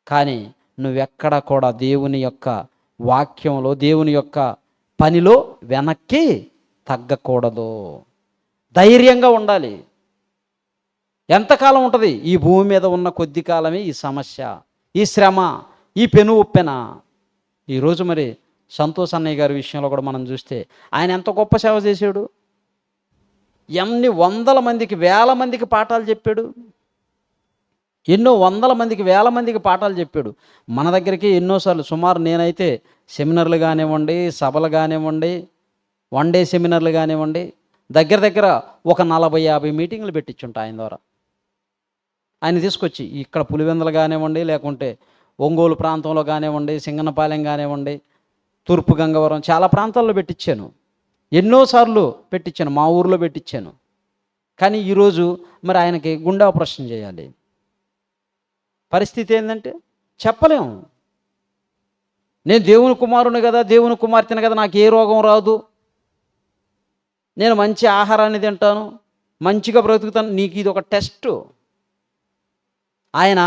కానీ నువ్వెక్కడ కూడా దేవుని యొక్క వాక్యంలో, దేవుని యొక్క పనిలో వెనక్కి తగ్గకూడదు. ధైర్యంగా ఉండాలి. ఎంతకాలం ఉంటుంది? ఈ భూమి మీద ఉన్న కొద్ది కాలమే ఈ సమస్య, ఈ శ్రమ, ఈ పెను ఉప్పెన. ఈరోజు మరి సంతోష్ అన్నయ్య గారి విషయంలో కూడా మనం చూస్తే ఆయన ఎంత గొప్ప సేవ చేశాడు. ఎన్ని వందల మందికి, వేల మందికి పాఠాలు చెప్పాడు. ఎన్నో వందల మందికి, వేల మందికి పాఠాలు చెప్పాడు. మన దగ్గరికి ఎన్నోసార్లు, సుమారు నేనైతే సెమినార్లు కానివ్వండి, సభలు కానివ్వండి, 1 డే సెమినార్లు కానివ్వండి, దగ్గర ఒక 40-50 మీటింగ్లు పెట్టించుంటా ఆయన ద్వారా. ఆయన తీసుకొచ్చి ఇక్కడ పులివెందులు కానివ్వండి, లేకుంటే ఒంగోలు ప్రాంతంలో కానివ్వండి, సింగనపాలెం కానివ్వండి, తూర్పు గంగవరం, చాలా ప్రాంతాల్లో పెట్టించాను. ఎన్నోసార్లు పెట్టించాను, మా ఊర్లో పెట్టించాను. కానీ ఈరోజు మరి ఆయనకి గుండె ఆపరేషన్ చేయాలి. పరిస్థితి ఏంటంటే చెప్పలేము. నేను దేవుని కుమారుని కదా, దేవుని కుమార్తెను కదా, నాకు ఏ రోగం రాదు, నేను మంచి ఆహారాన్ని తింటాను, మంచిగా బ్రతుకుతాను. నీకు ఇది ఒక టెస్టు. ఆయన,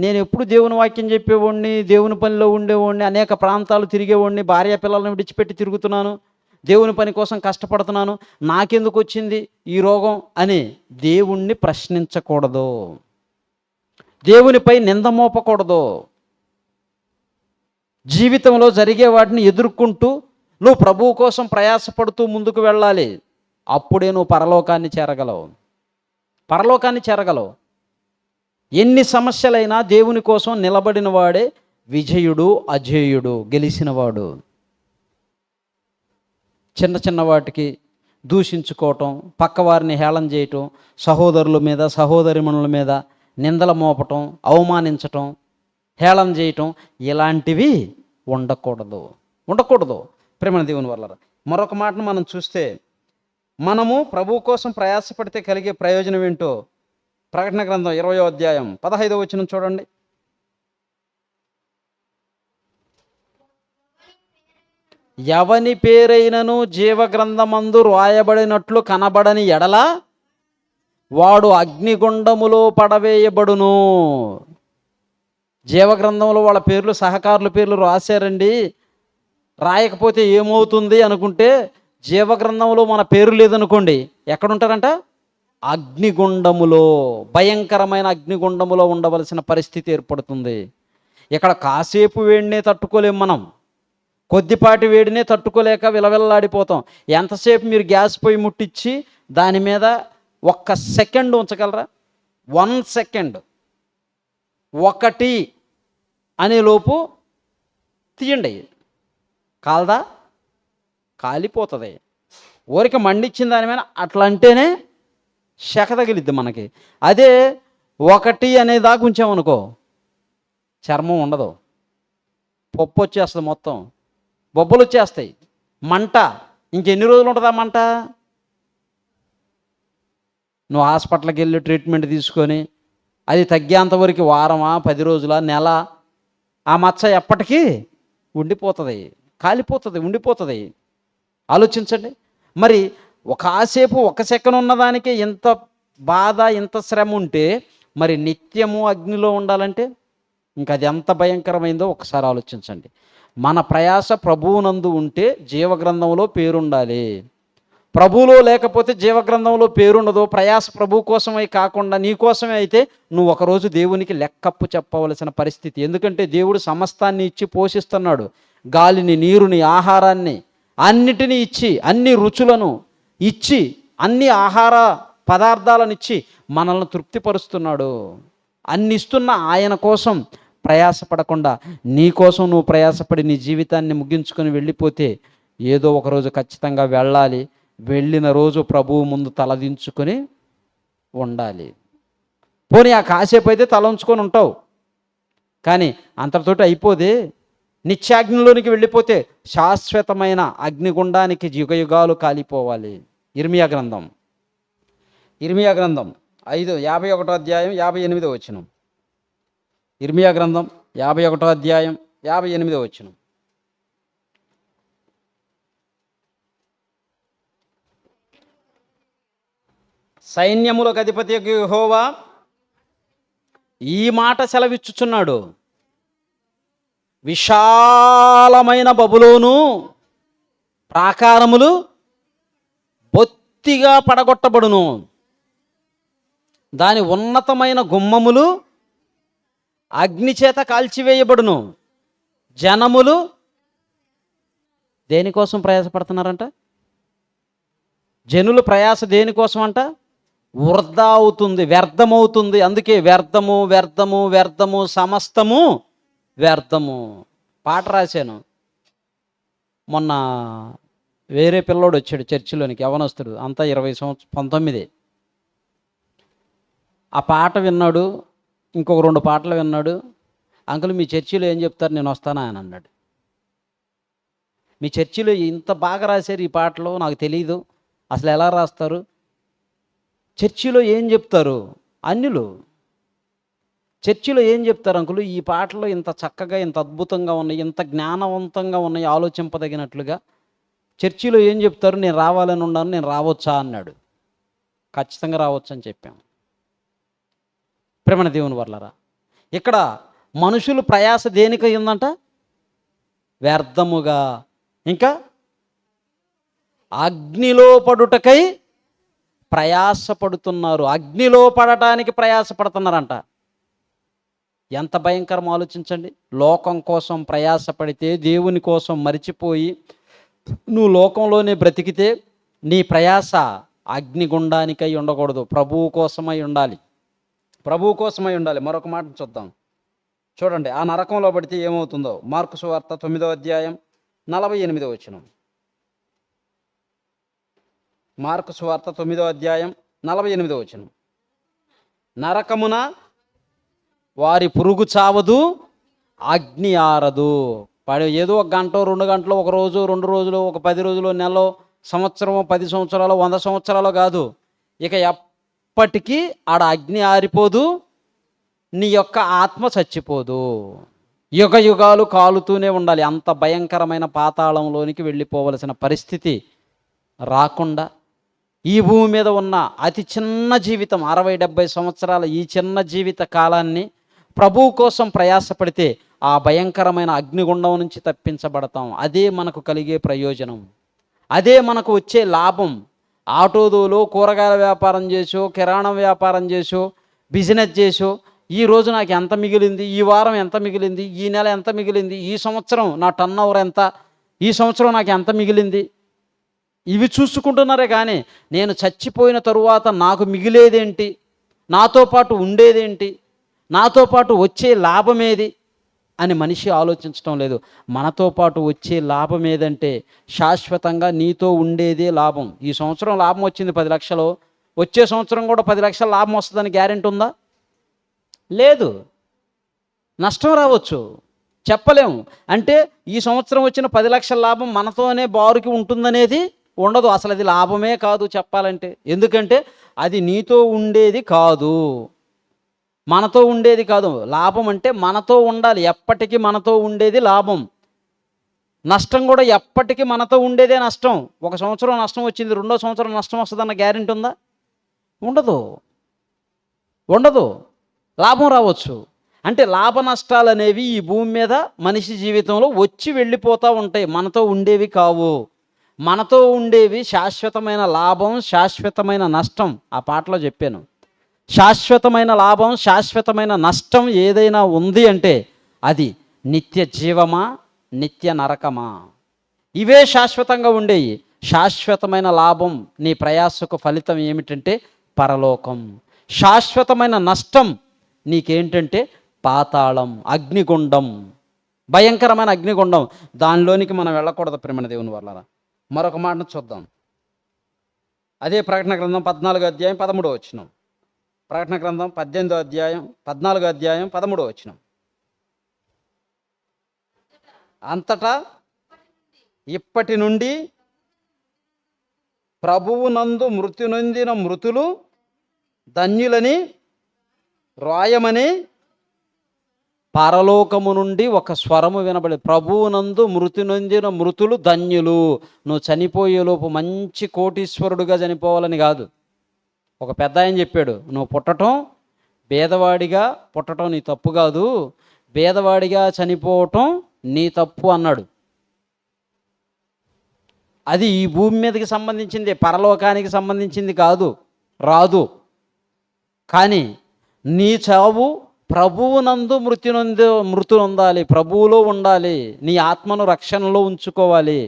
నేను ఎప్పుడు దేవుని వాక్యం చెప్పేవాడిని, దేవుని పనిలో ఉండేవాడిని, అనేక ప్రాంతాలు తిరిగేవాడిని, భార్య పిల్లలను విడిచిపెట్టి తిరుగుతున్నాను, దేవుని పని కోసం కష్టపడుతున్నాను, నాకెందుకు వచ్చింది ఈ రోగం అని దేవుణ్ణి ప్రశ్నించకూడదు. దేవునిపై నింద మోపకూడదు. జీవితంలో జరిగే వాటిని ఎదుర్కొంటూ నువ్వు ప్రభువు కోసం ప్రయాసపడుతూ ముందుకు వెళ్ళాలి. అప్పుడే నువ్వు పరలోకాన్ని చేరగలవు. ఎన్ని సమస్యలైనా దేవుని కోసం నిలబడిన వాడే విజయుడు, అజేయుడు, గెలిచినవాడు. చిన్న వాటికి దూషించుకోవటం, పక్కవారిని హేళన చేయటం, సహోదరుల మీద, సహోదరిమణుల మీద నిందల మోపటం, అవమానించటం, హేళన చేయటం, ఇలాంటివి ఉండకూడదు. ప్రేమ దేవుని వల్ల మరొక మాటను మనం చూస్తే, మనము ప్రభువు కోసం ప్రయాసపడితే కలిగే ప్రయోజనం ఏంటో ప్రకటన గ్రంథం 20వ అధ్యాయం 15వ వచనం చూడండి. ఎవని పేరైనను జీవగ్రంథమందు రాయబడినట్లు కనబడని ఎడల వాడు అగ్నిగుండములో పడవేయబడును. జీవగ్రంథంలో వాళ్ళ పేర్లు, సహకారుల పేర్లు రాశారండి, రాయకపోతే ఏమవుతుంది అనుకుంటే, జీవగ్రంథంలో మన పేరు లేదనుకోండి, ఎక్కడుంటారంట? అగ్నిగుండములో, భయంకరమైన అగ్నిగుండములో ఉండవలసిన పరిస్థితి ఏర్పడుతుంది. ఇక్కడ కాసేపు వేడినే తట్టుకోలేం మనం, కొద్దిపాటి వేడినే తట్టుకోలేక విలవిల్లాడిపోతాం. ఎంతసేపు మీరు గ్యాస్ పొయ్యి ముట్టించి దాని మీద 1 సెకండ్ ఉంచగలరా? 1 సెకండ్, 1 అనే లోపు తీయండి, కాలదా? కాలిపోతుంది. ఊరిక మండిచ్చిన దాని మీద అట్లా అంటేనే శక తగిలిద్ది మనకి. అదే 1 అనే దాకా ఉంచామనుకో, చర్మం ఉండదు, పప్పు వచ్చేస్తుంది, మొత్తం బొబ్బలు వచ్చేస్తాయి, మంట ఇంకెన్ని రోజులు ఉంటుందా మంట? నువ్వు హాస్పిటల్కి వెళ్ళి ట్రీట్మెంట్ తీసుకొని అది తగ్గేంతవరకు వారమా, 10 రోజుల, నెల, ఆ మచ్చ ఎప్పటికీ ఉండిపోతుంది, కాలిపోతుంది, ఉండిపోతుంది. ఆలోచించండి. మరి కాసేపు 1 సెకండ్ ఉన్నదానికి ఎంత బాధ, ఎంత శ్రమ ఉంటే, మరి నిత్యము అగ్నిలో ఉండాలంటే ఇంకా అది ఎంత భయంకరమైందో ఒకసారి ఆలోచించండి. మన ప్రయాస ప్రభువునందు ఉంటే జీవగ్రంథంలో పేరుండాలి. ప్రభువులో లేకపోతే జీవగ్రంథంలో పేరుండదు. ప్రయాస ప్రభు కోసమై కాకుండా నీ కోసమే అయితే నువ్వు ఒకరోజు దేవునికి లెక్కప్పు చెప్పవలసిన పరిస్థితి. ఎందుకంటే దేవుడు సమస్తాన్ని ఇచ్చి పోషిస్తున్నాడు. గాలిని, నీరుని, ఆహారాన్ని అన్నిటినీ ఇచ్చి, అన్ని రుచులను ఇచ్చి, అన్ని ఆహార పదార్థాలను ఇచ్చి మనల్ని తృప్తిపరుస్తున్నాడు. అన్ని ఇస్తున్న ఆయన కోసం ప్రయాసపడకుండా నీ కోసం నువ్వు ప్రయాసపడి నీ జీవితాన్ని ముగించుకొని వెళ్ళిపోతే ఏదో ఒకరోజు ఖచ్చితంగా వెళ్ళాలి. వెళ్ళిన రోజు ప్రభువు ముందు తలదించుకొని ఉండాలి. పోనీ ఆ కాసేపు అయితే తల ఉంచుకొని ఉంటావు, కానీ అంతటితోటి అయిపోదే. నిత్యాగ్నిలోనికి వెళ్ళిపోతే శాశ్వతమైన అగ్నిగుండానికి యుగయుగాలు కాలిపోవాలి. ఇర్మియా గ్రంథం 51వ అధ్యాయం 58వ వచనం. ఇర్మియా గ్రంథం 51వ అధ్యాయం 58వ వచనం. సైన్యములకు అధిపతి యెహోవా ఈ మాట సెలవిచ్చుచున్నాడు, విశాలమైన బబులోను ప్రాకారములు బొత్తిగా పడగొట్టబడును, దాని ఉన్నతమైన గుమ్మములు అగ్నిచేత కాల్చివేయబడును. జనములు దేనికోసం ప్రయాసపడుతున్నారంట? జనులు ప్రయాస దేనికోసం అంట? వృధా అవుతుంది, వ్యర్థమవుతుంది. అందుకే వ్యర్థము, వ్యర్థము, వ్యర్థము, సమస్తము వ్యర్థము. పాట రాశాను మొన్న. వేరే పిల్లోడు వచ్చాడు చర్చిలోనికి, యవనస్తుడు, అంతా 20 సంవత్సరం, 19. ఆ పాట విన్నాడు, ఇంకొక 2 పాటలు విన్నాడు. అంకుల్ మీ చర్చిలో ఏం చెప్తారు, నేను వస్తానా అని అన్నాడు. మీ చర్చిలో ఇంత బాగా రాశారు ఈ పాటలో, నాకు తెలీదు అసలు ఎలా రాస్తారు, చర్చిలో ఏం చెప్తారు అన్యులు, చర్చిలో ఏం చెప్తారు అంకులు, ఈ పాటలో ఇంత చక్కగా, ఇంత అద్భుతంగా ఉన్నాయి, ఇంత జ్ఞానవంతంగా ఉన్నాయి, ఆలోచింపదగినట్లుగా చర్చిలో ఏం చెప్తారు, నేను రావాలని ఉన్నాను, నేను రావచ్చా అన్నాడు. ఖచ్చితంగా రావచ్చు అని చెప్పాం. ప్రేమణ దేవుని వర్లరా, ఇక్కడ మనుషులు ప్రయాస దేనికి ఉందంట? వ్యర్థముగా. ఇంకా అగ్నిలో పడుటకై ప్రయాసపడుతున్నారు. అగ్నిలో పడటానికి ప్రయాసపడుతున్నారంట. ఎంత భయంకరం ఆలోచించండి. లోకం కోసం ప్రయాసపడితే, దేవుని కోసం మరిచిపోయి నువ్వు లోకంలోనే బ్రతికితే నీ ప్రయాస అగ్నిగుండానికై ఉండకూడదు, ప్రభువు కోసమై ఉండాలి, ప్రభువు కోసమై ఉండాలి. మరొక మాట చూద్దాం, చూడండి. ఆ నరకంలో పడితే ఏమవుతుందో. మార్కు సువార్త 9వ అధ్యాయం 48వ వచనం. మార్కు సువార్త 9వ అధ్యాయం 48వ వచనం. నరకమున వారి పురుగు చావదు, అగ్ని ఆరదు. ఏదో 1 గంట, 2 గంటలు, 1 రోజు, 2 రోజులు, 10 రోజులు, నెలలో, సంవత్సరము, 10 సంవత్సరాలు, 100 సంవత్సరాలు కాదు. ఇక ఎప్పటికీ ఆడ అగ్ని ఆరిపోదు, నీ యొక్క ఆత్మ చచ్చిపోదు. యుగ యుగాలు కాలుతూనే ఉండాలి. అంత భయంకరమైన పాతాళంలోనికి వెళ్ళిపోవలసిన పరిస్థితి రాకుండా ఈ భూమి మీద ఉన్న అతి చిన్న జీవితం 60-70 సంవత్సరాల ఈ చిన్న జీవిత కాలాన్ని ప్రభువు కోసం ప్రయాసపడితే ఆ భయంకరమైన అగ్నిగుండం నుంచి తప్పించబడతాం. అదే మనకు కలిగే ప్రయోజనం, అదే మనకు వచ్చే లాభం. ఆటోదోలో, కూరగాయల వ్యాపారం చేసో, కిరాణం వ్యాపారం చేసో, బిజినెస్ చేసో ఈ రోజు నాకు ఎంత మిగిలింది, ఈ వారం ఎంత మిగిలింది, ఈ నెల ఎంత మిగిలింది, ఈ సంవత్సరం నా టర్న్ ఓవర్ ఎంత, ఈ సంవత్సరం నాకు ఎంత మిగిలింది, ఇవి చూసుకుంటున్నారే కానీ నేను చచ్చిపోయిన తరువాత నాకు మిగిలేదేంటి, నాతో పాటు ఉండేదేంటి, నాతో పాటు వచ్చే లాభం ఏది అని మనిషి ఆలోచించడం లేదు. మనతో పాటు వచ్చే లాభం ఏదంటే శాశ్వతంగా నీతో ఉండేదే లాభం. ఈ సంవత్సరం లాభం వచ్చింది 10 లక్షలు, వచ్చే సంవత్సరం కూడా 10 లక్షల లాభం వస్తుందని గ్యారెంటీ ఉందా? లేదు. నష్టం రావచ్చు, చెప్పలేము. అంటే ఈ సంవత్సరం వచ్చిన 10 లక్షల లాభం మనతోనే బారుకి ఉంటుందనేది ఉండదు. అసలు అది లాభమే కాదు చెప్పాలంటే. ఎందుకంటే అది నీతో ఉండేది కాదు, మనతో ఉండేది కాదు. లాభం అంటే మనతో ఉండాలి, ఎప్పటికీ మనతో ఉండేది లాభం. నష్టం కూడా ఎప్పటికీ మనతో ఉండేదే నష్టం. ఒక సంవత్సరం నష్టం వచ్చింది, రెండో సంవత్సరం నష్టం వస్తుందన్న గ్యారెంటీ ఉందా? ఉండదు, ఉండదు. లాభం రావచ్చు. అంటే లాభ నష్టాలు అనేవి ఈ భూమి మీద మనిషి జీవితంలో వచ్చి వెళ్ళిపోతూ ఉంటాయి, మనతో ఉండేవి కావు. మనతో ఉండేవి శాశ్వతమైన లాభం, శాశ్వతమైన నష్టం. ఆ పాటలో చెప్పాను. శాశ్వతమైన లాభం, శాశ్వతమైన నష్టం ఏదైనా ఉంది అంటే అది నిత్య జీవమా, నిత్య నరకమా. ఇవే శాశ్వతంగా ఉండేవి. శాశ్వతమైన లాభం, నీ ప్రయాసకు ఫలితం ఏమిటంటే పరలోకం. శాశ్వతమైన నష్టం నీకేంటంటే పాతాళం, అగ్నిగుండం, భయంకరమైన అగ్నిగుండం. దానిలోనికి మనం వెళ్ళకూడదు ప్రేమ దేవుని వల్ల. మరొక మాటను చూద్దాం. అదే ప్రకటన గ్రంథం 14వ అధ్యాయం 13వ వచనం. ప్రకటన గ్రంథం 18వ అధ్యాయం 14వ అధ్యాయం 13వ వచనం. అంతటా ఇప్పటి నుండి ప్రభువునందు మృతి నొందిన మృతులు ధన్యులని రాయమని పరలోకము నుండి ఒక స్వరము వినబడి, ప్రభువునందు మృతి నొందిన మృతులు ధన్యులు. నువ్వు చనిపోయేలోపు మంచి కోటీశ్వరుడుగా చనిపోవాలని కాదు. ఒక పెద్ద ఆయన చెప్పాడు, నువ్వు పుట్టడం పేదవాడిగా పుట్టడం నీ తప్పు కాదు, పేదవాడిగా చనిపోవటం నీ తప్పు అన్నాడు. అది ఈ భూమి మీదకి సంబంధించింది, పరలోకానికి సంబంధించింది కాదు, రాదు. కానీ నీ చావు ప్రభువునందు మృతి నొందాలి, ప్రభువులో ఉండాలి, నీ ఆత్మను రక్షణలో ఉంచుకోవాలి,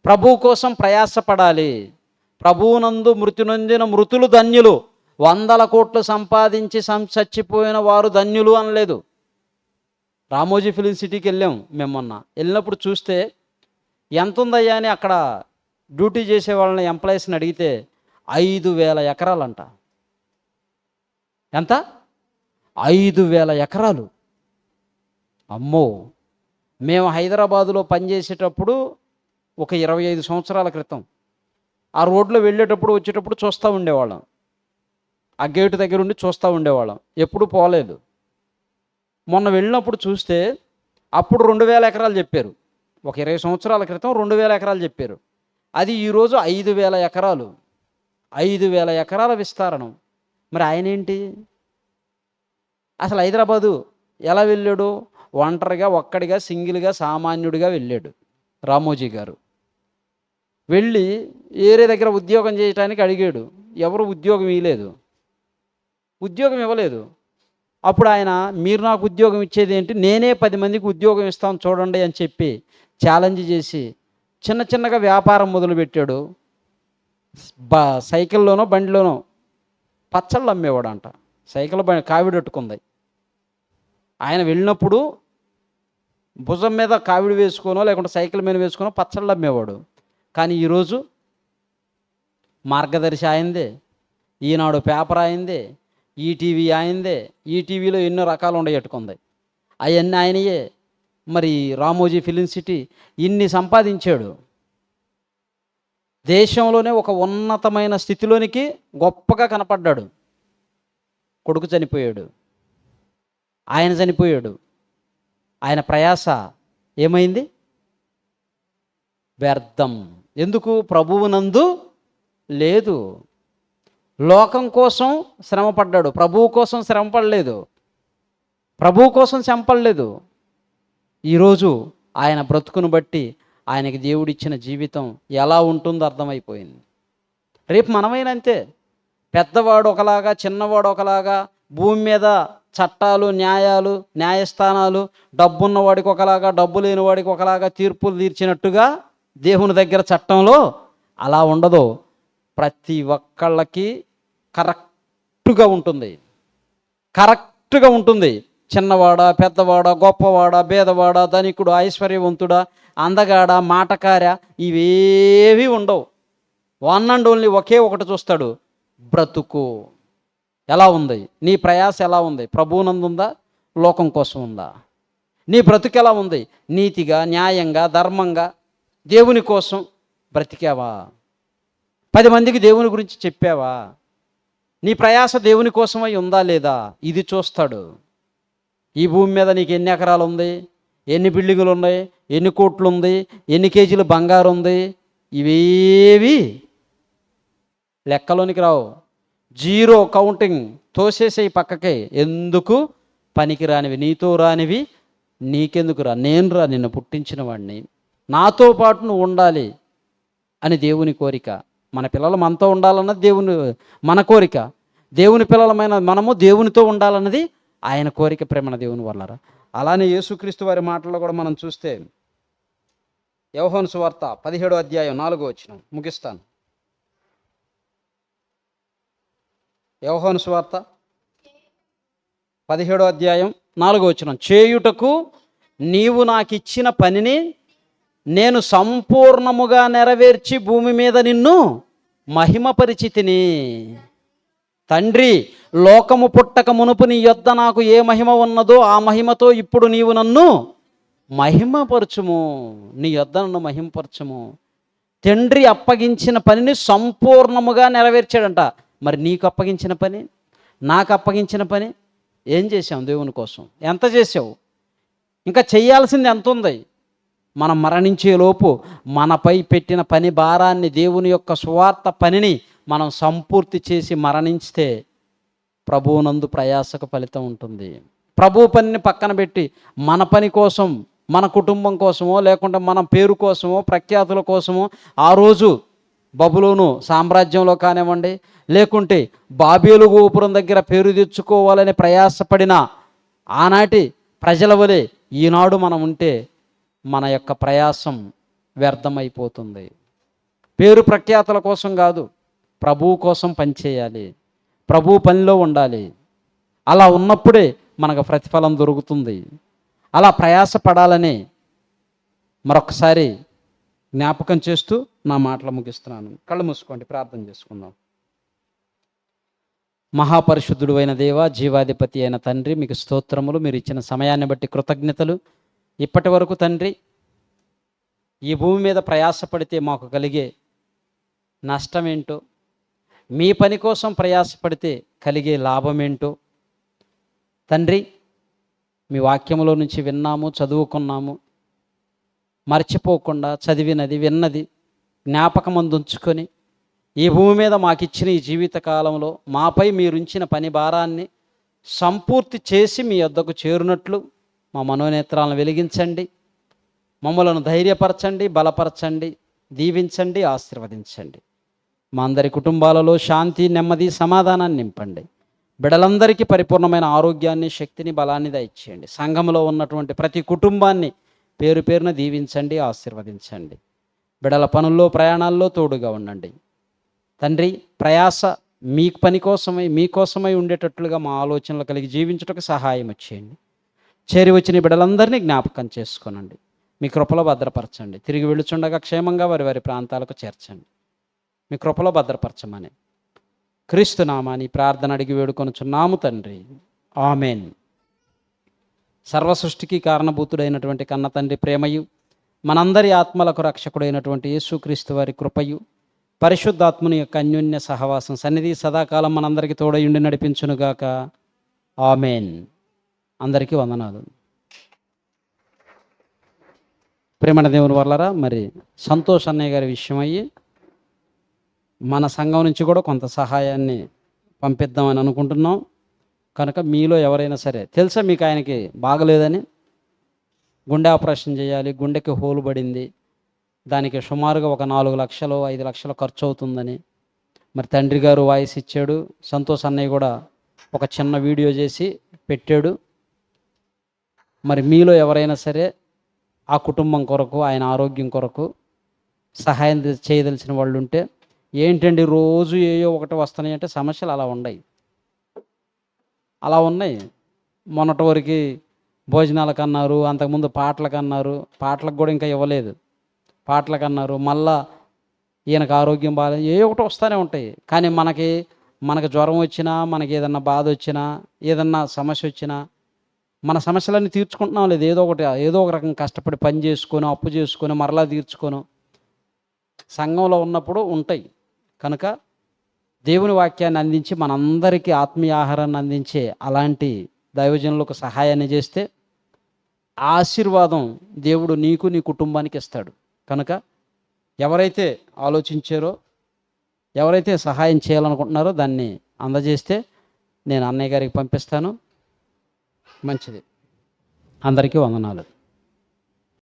ప్రభువు కోసం ప్రయాసపడాలి. ప్రభువునందు మృతి నొందిన మృతులు ధన్యులు. 100 కోట్లు సంపాదించి చచ్చిపోయిన వారు ధన్యులు అనలేదు. రామోజీ ఫిలిం సిటీకి వెళ్ళాం మేము మొన్న. వెళ్ళినప్పుడు చూస్తే ఎంత ఉందయ్యా అని అక్కడ డ్యూటీ చేసే వాళ్ళని, ఎంప్లాయీస్ని అడిగితే 5,000 ఎకరాలంట. ఎంత? 5,000 ఎకరాలు. అమ్మో! మేము హైదరాబాదులో పనిచేసేటప్పుడు ఒక 25 సంవత్సరాల క్రితం ఆ రోడ్లో వెళ్ళేటప్పుడు వచ్చేటప్పుడు చూస్తూ ఉండేవాళ్ళం. ఆ గేటు దగ్గర ఉండి చూస్తూ ఉండేవాళ్ళం, ఎప్పుడు పోలేదు. మొన్న వెళ్ళినప్పుడు చూస్తే అప్పుడు 2,000 ఎకరాలు చెప్పారు. ఒక 20 సంవత్సరాల క్రితం 2,000 ఎకరాలు చెప్పారు. అది ఈరోజు 5,000 ఎకరాలు. 5,000 ఎకరాల విస్తరణం. మరి ఆయన ఏంటి? అసలు హైదరాబాదు ఎలా వెళ్ళాడు? ఒంటరిగా, ఒక్కడిగా, సింగిల్గా, సామాన్యుడిగా వెళ్ళాడు రామోజీ గారు. వెళ్ళి ఏరే దగ్గర ఉద్యోగం చేయడానికి అడిగాడు. ఎవరు ఉద్యోగం ఇవ్వలేదు, ఉద్యోగం ఇవ్వలేదు. అప్పుడు ఆయన, మీరు నాకు ఉద్యోగం ఇచ్చేది ఏంటి, నేనే 10 మందికి ఉద్యోగం ఇస్తాను చూడండి అని చెప్పి ఛాలెంజ్ చేసి చిన్న చిన్నగా వ్యాపారం మొదలుపెట్టాడు. సైకిల్లోనో బండిలోనో పచ్చళ్ళు అమ్మేవాడు అంట. సైకిల్ బండి కావిడట్టుకుంది. ఆయన వెళ్ళినప్పుడు భుజం మీద కావిడి వేసుకోనో లేకుంటే సైకిల్ మీద వేసుకోనో పచ్చళ్ళు అమ్మేవాడు. కానీ ఈరోజు మార్గదర్శి ఆయిందే, ఈనాడు పేపర్ ఆయిందే, ఈటీవీ ఆయిందే. ఈటీవీలో ఎన్నో రకాలు ఉండేట్టుకుంది, అవన్నీ ఆయనయే. మరి రామోజీ ఫిలిం సిటీ ఇన్ని సంపాదించాడు. దేశంలోనే ఒక ఉన్నతమైన స్థితిలోనికి గొప్పగా కనపడ్డాడు. కొడుకు చనిపోయాడు, ఆయన చనిపోయాడు. ఆయన ప్రయాస ఏమైంది? వ్యర్థం. ఎందుకు? ప్రభువునందు లేదు. లోకం కోసం శ్రమపడ్డాడు, ప్రభువు కోసం శ్రమపడలేదు. ప్రభువు కోసం శ్రమపడలేదు. ఈరోజు ఆయన బ్రతుకును బట్టి ఆయనకి దేవుడిచ్చిన జీవితం ఎలా ఉంటుందో అర్థమైపోయింది. రేపు మనమైనా అంతే. పెద్దవాడు ఒకలాగా, చిన్నవాడు ఒకలాగా, భూమి మీద చట్టాలు, న్యాయాలు, న్యాయస్థానాలు, డబ్బున్న వాడికి ఒకలాగా, డబ్బు లేని వాడికి ఒకలాగా తీర్పులు తీర్చినట్టుగా దేవుని దగ్గర చట్టంలో అలా ఉండదు. ప్రతి ఒక్కళ్ళకి కరెక్ట్గా ఉంటుంది. కరెక్ట్గా ఉంటుంది. చిన్నవాడా, పెద్దవాడా, గొప్పవాడా, భేదవాడా, ధనికుడా, ఐశ్వర్యవంతుడా, అందగాడ, మాటకార, ఇవేవి ఉండవు. వన్ అండ్ ఓన్లీ ఒకే ఒకటి చూస్తాడు, బ్రతుకు ఎలా ఉంది, నీ ప్రయాస ఎలా ఉంది, ప్రభువునందు ఉందా, లోకం కోసం ఉందా? నీ బ్రతుకు ఎలా ఉంది? నీతిగా, న్యాయంగా, ధర్మంగా, దేవుని కోసం బ్రతికావా? 10 మందికి దేవుని గురించి చెప్పావా? నీ ప్రయాస దేవుని కోసమై ఉందా లేదా? ఇది చూస్తాడు. ఈ భూమి మీద నీకు ఎన్ని ఎకరాలు ఉంది, ఎన్ని బిల్డింగులు ఉన్నాయి, ఎన్ని కోట్లు ఉంది, ఎన్ని కేజీలు బంగారు ఉంది, ఇవేవి లెక్కలోనికి రావు. జీరో కౌంటింగ్, తోసేసేయి పక్కకే. ఎందుకు? పనికిరానివి, నీతో రానివి నీకెందుకు రా? నేను రా, నిన్ను పుట్టించిన వాడిని, నాతో పాటు నువ్వు ఉండాలి అని దేవుని కోరిక. మన పిల్లలు మనతో ఉండాలన్నది దేవుని మన కోరిక. దేవుని పిల్లలమైన మనము దేవునితో ఉండాలన్నది ఆయన కోరిక. ప్రేమన దేవుని వల్లరా. అలానే యేసుక్రీస్తు వారి మాటల్లో కూడా మనం చూస్తే, యోహాను సువార్త 17వ అధ్యాయం 4వ వచనం, ముగిస్తాను. యోహాను సువార్త 17వ అధ్యాయం 4వ వచనం, చేయుటకు నీవు నాకు ఇచ్చిన పనిని నేను సంపూర్ణముగా నెరవేర్చి భూమి మీద నిన్ను మహిమపరిచితిని. తండ్రి, లోకము పుట్టక మునుపు నీ యొద్ద నాకు ఏ మహిమ ఉన్నదో ఆ మహిమతో ఇప్పుడు నీవు నన్ను మహిమపరచుము, నీ యొద్ద నన్ను మహిమపరచుము. తండ్రి అప్పగించిన పనిని సంపూర్ణముగా నెరవేర్చాడంట. మరి నీకు అప్పగించిన పని, నాకు అప్పగించిన పని ఏం చేసావు? దేవుని కోసం ఎంత చేసావు? ఇంకా చెయ్యాల్సింది ఎంత ఉంది? మనం మరణించేలోపు మనపై పెట్టిన పని భారాన్ని, దేవుని యొక్క సువార్త పనిని మనం సంపూర్తి చేసి మరణించితే ప్రభువునందు ప్రయాసకు ఫలితం ఉంటుంది. ప్రభువు పనిని పక్కన పెట్టి మన పని కోసం, మన కుటుంబం కోసమో, లేకుంటే మన పేరు కోసమో, ప్రఖ్యాతుల కోసమో, ఆ రోజు బబులోను సామ్రాజ్యంలో కానివ్వండి, లేకుంటే బాబేలు గోపురం దగ్గర పేరు తెచ్చుకోవాలని ప్రయాసపడిన ఆనాటి ప్రజల వలె ఈనాడు మనం ఉంటే మన యొక్క ప్రయాసం వ్యర్థమైపోతుంది. పేరు ప్రఖ్యాతుల కోసం కాదు, ప్రభువు కోసం పనిచేయాలి, ప్రభువు పనిలో ఉండాలి. అలా ఉన్నప్పుడే మనకు ప్రతిఫలం దొరుకుతుంది. అలా ప్రయాసపడాలని మరొకసారి జ్ఞాపకం చేస్తూ నా మాటలు ముగిస్తున్నాను. కళ్ళు మూసుకోండి, ప్రార్థన చేసుకుందాం. మహాపరిశుద్ధుడు అయిన దేవ, జీవాధిపతి అయిన తండ్రి, మీకు స్తోత్రములు. మీరు ఇచ్చిన సమయాన్ని బట్టి కృతజ్ఞతలు. ఇప్పటి వరకు తండ్రి, ఈ భూమి మీద ప్రయాసపడితే మాకు కలిగే నష్టం ఏంటో, మీ పని కోసం ప్రయాసపడితే కలిగే లాభం ఏంటో తండ్రి, మీ వాక్యములో నుంచి విన్నాము, చదువుకున్నాము. మర్చిపోకుండా చదివినది, విన్నది జ్ఞాపకమందు ఉంచుకొని ఈ భూమి మీద మాకిచ్చిన ఈ జీవిత కాలంలో మాపై మీరుంచిన పని భారాన్ని సంపూర్తి చేసి మీ వద్దకు చేరునట్లు మా మనోనేత్రాలను వెలిగించండి. మమ్మలను ధైర్యపరచండి, బలపరచండి, దీవించండి, ఆశీర్వదించండి. మా అందరి కుటుంబాలలో శాంతి, నెమ్మది, సమాధానాన్ని నింపండి. బిడ్డలందరికీ పరిపూర్ణమైన ఆరోగ్యాన్ని, శక్తిని, బలాన్ని దయచేయండి. సంఘంలో ఉన్నటువంటి ప్రతి కుటుంబాన్ని పేరు పేరున దీవించండి, ఆశీర్వదించండి. బిడ్డల పనుల్లో, ప్రయాణాల్లో తోడుగా ఉండండి తండ్రి. ప్రయాస మీ పని కోసమై, మీకోసమై ఉండేటట్లుగా మా ఆలోచనలు కలిగి జీవించుటకు సహాయం చేయండి. చేరి వచ్చిన బిడ్డలందరినీ జ్ఞాపకం చేసుకోనండి, మీ కృపలో భద్రపరచండి. తిరిగి వెళుచుండగా క్షేమంగా వారి వారి ప్రాంతాలకు చేర్చండి. మీ కృపలో భద్రపరచమని క్రీస్తు నామాని ప్రార్థన అడిగి వేడుకొనుచున్నాము తండ్రి, ఆమెన్. సర్వ సృష్టికి కారణభూతుడైనటువంటి కన్న తండ్రి ప్రేమయు, మనందరి ఆత్మలకు రక్షకుడైనటువంటి యేసుక్రీస్తు వారి కృపయు, పరిశుద్ధాత్మని యొక్క అన్యోన్య సహవాసం, సన్నిధి సదాకాలం మనందరికీ తోడయుండి నడిపించునుగాక. ఆమెన్. అందరికీ వందనాలు. ప్రేమణ దేవుని వల్లరా మరి సంతోష్ అన్నయ్య గారి విషయం అయ్యి మన సంఘం నుంచి కూడా కొంత సహాయాన్ని పంపిద్దామని అనుకుంటున్నాం. కనుక మీలో ఎవరైనా సరే, తెలుసా మీకు ఆయనకి బాగలేదని, గుండె ఆపరేషన్ చేయాలి, గుండెకి హోలు పడింది, దానికి సుమారుగా ఒక 4 లక్షలు 5 లక్షలు ఖర్చు అవుతుందని మరి తండ్రి గారు వాయిస్ ఇచ్చాడు. సంతోష్ అన్నయ్య కూడా ఒక చిన్న వీడియో చేసి పెట్టాడు. మరి మీలో ఎవరైనా సరే ఆ కుటుంబం కొరకు, ఆయన ఆరోగ్యం కొరకు సహాయం చేయదలిచిన వాళ్ళు ఉంటే, ఏంటండి రోజు ఏయో ఒకటి వస్తున్నాయి అంటే సమస్యలు అలా ఉన్నాయి, అలా ఉన్నాయి. మొన్నటి వరకు భోజనాలకు అన్నారు, అంతకుముందు పాటలకు అన్నారు, పాటలకు కూడా ఇంకా ఇవ్వలేదు, పాటలకు అన్నారు, మళ్ళా ఈయనకు ఆరోగ్యం బాగాలేదు, ఏ ఒకటి వస్తూనే ఉంటాయి. కానీ మనకి జ్వరం వచ్చినా, మనకి ఏదన్నా బాధ వచ్చినా, ఏదన్నా సమస్య వచ్చినా మన సమస్యలన్నీ తీర్చుకుంటున్నాం లేదు, ఏదో ఒక రకం కష్టపడి పని చేసుకొని, అప్పు చేసుకొని, మరలా తీర్చుకొని సంఘంలో ఉన్నప్పుడు ఉంటాయి. కనుక దేవుని వాక్యాన్ని అందించి మనందరికీ ఆత్మీయ ఆహారాన్ని అందించే అలాంటి దైవజనులకు సహాయాన్ని చేస్తే ఆశీర్వాదం దేవుడు నీకు, నీ కుటుంబానికి ఇస్తాడు. కనుక ఎవరైతే ఆలోచించారో, ఎవరైతే సహాయం చేయాలనుకుంటున్నారో దాన్ని అందజేస్తే నేను అన్నయ్య గారికి పంపిస్తాను. మంచిది. అందరికీ వందనాలు.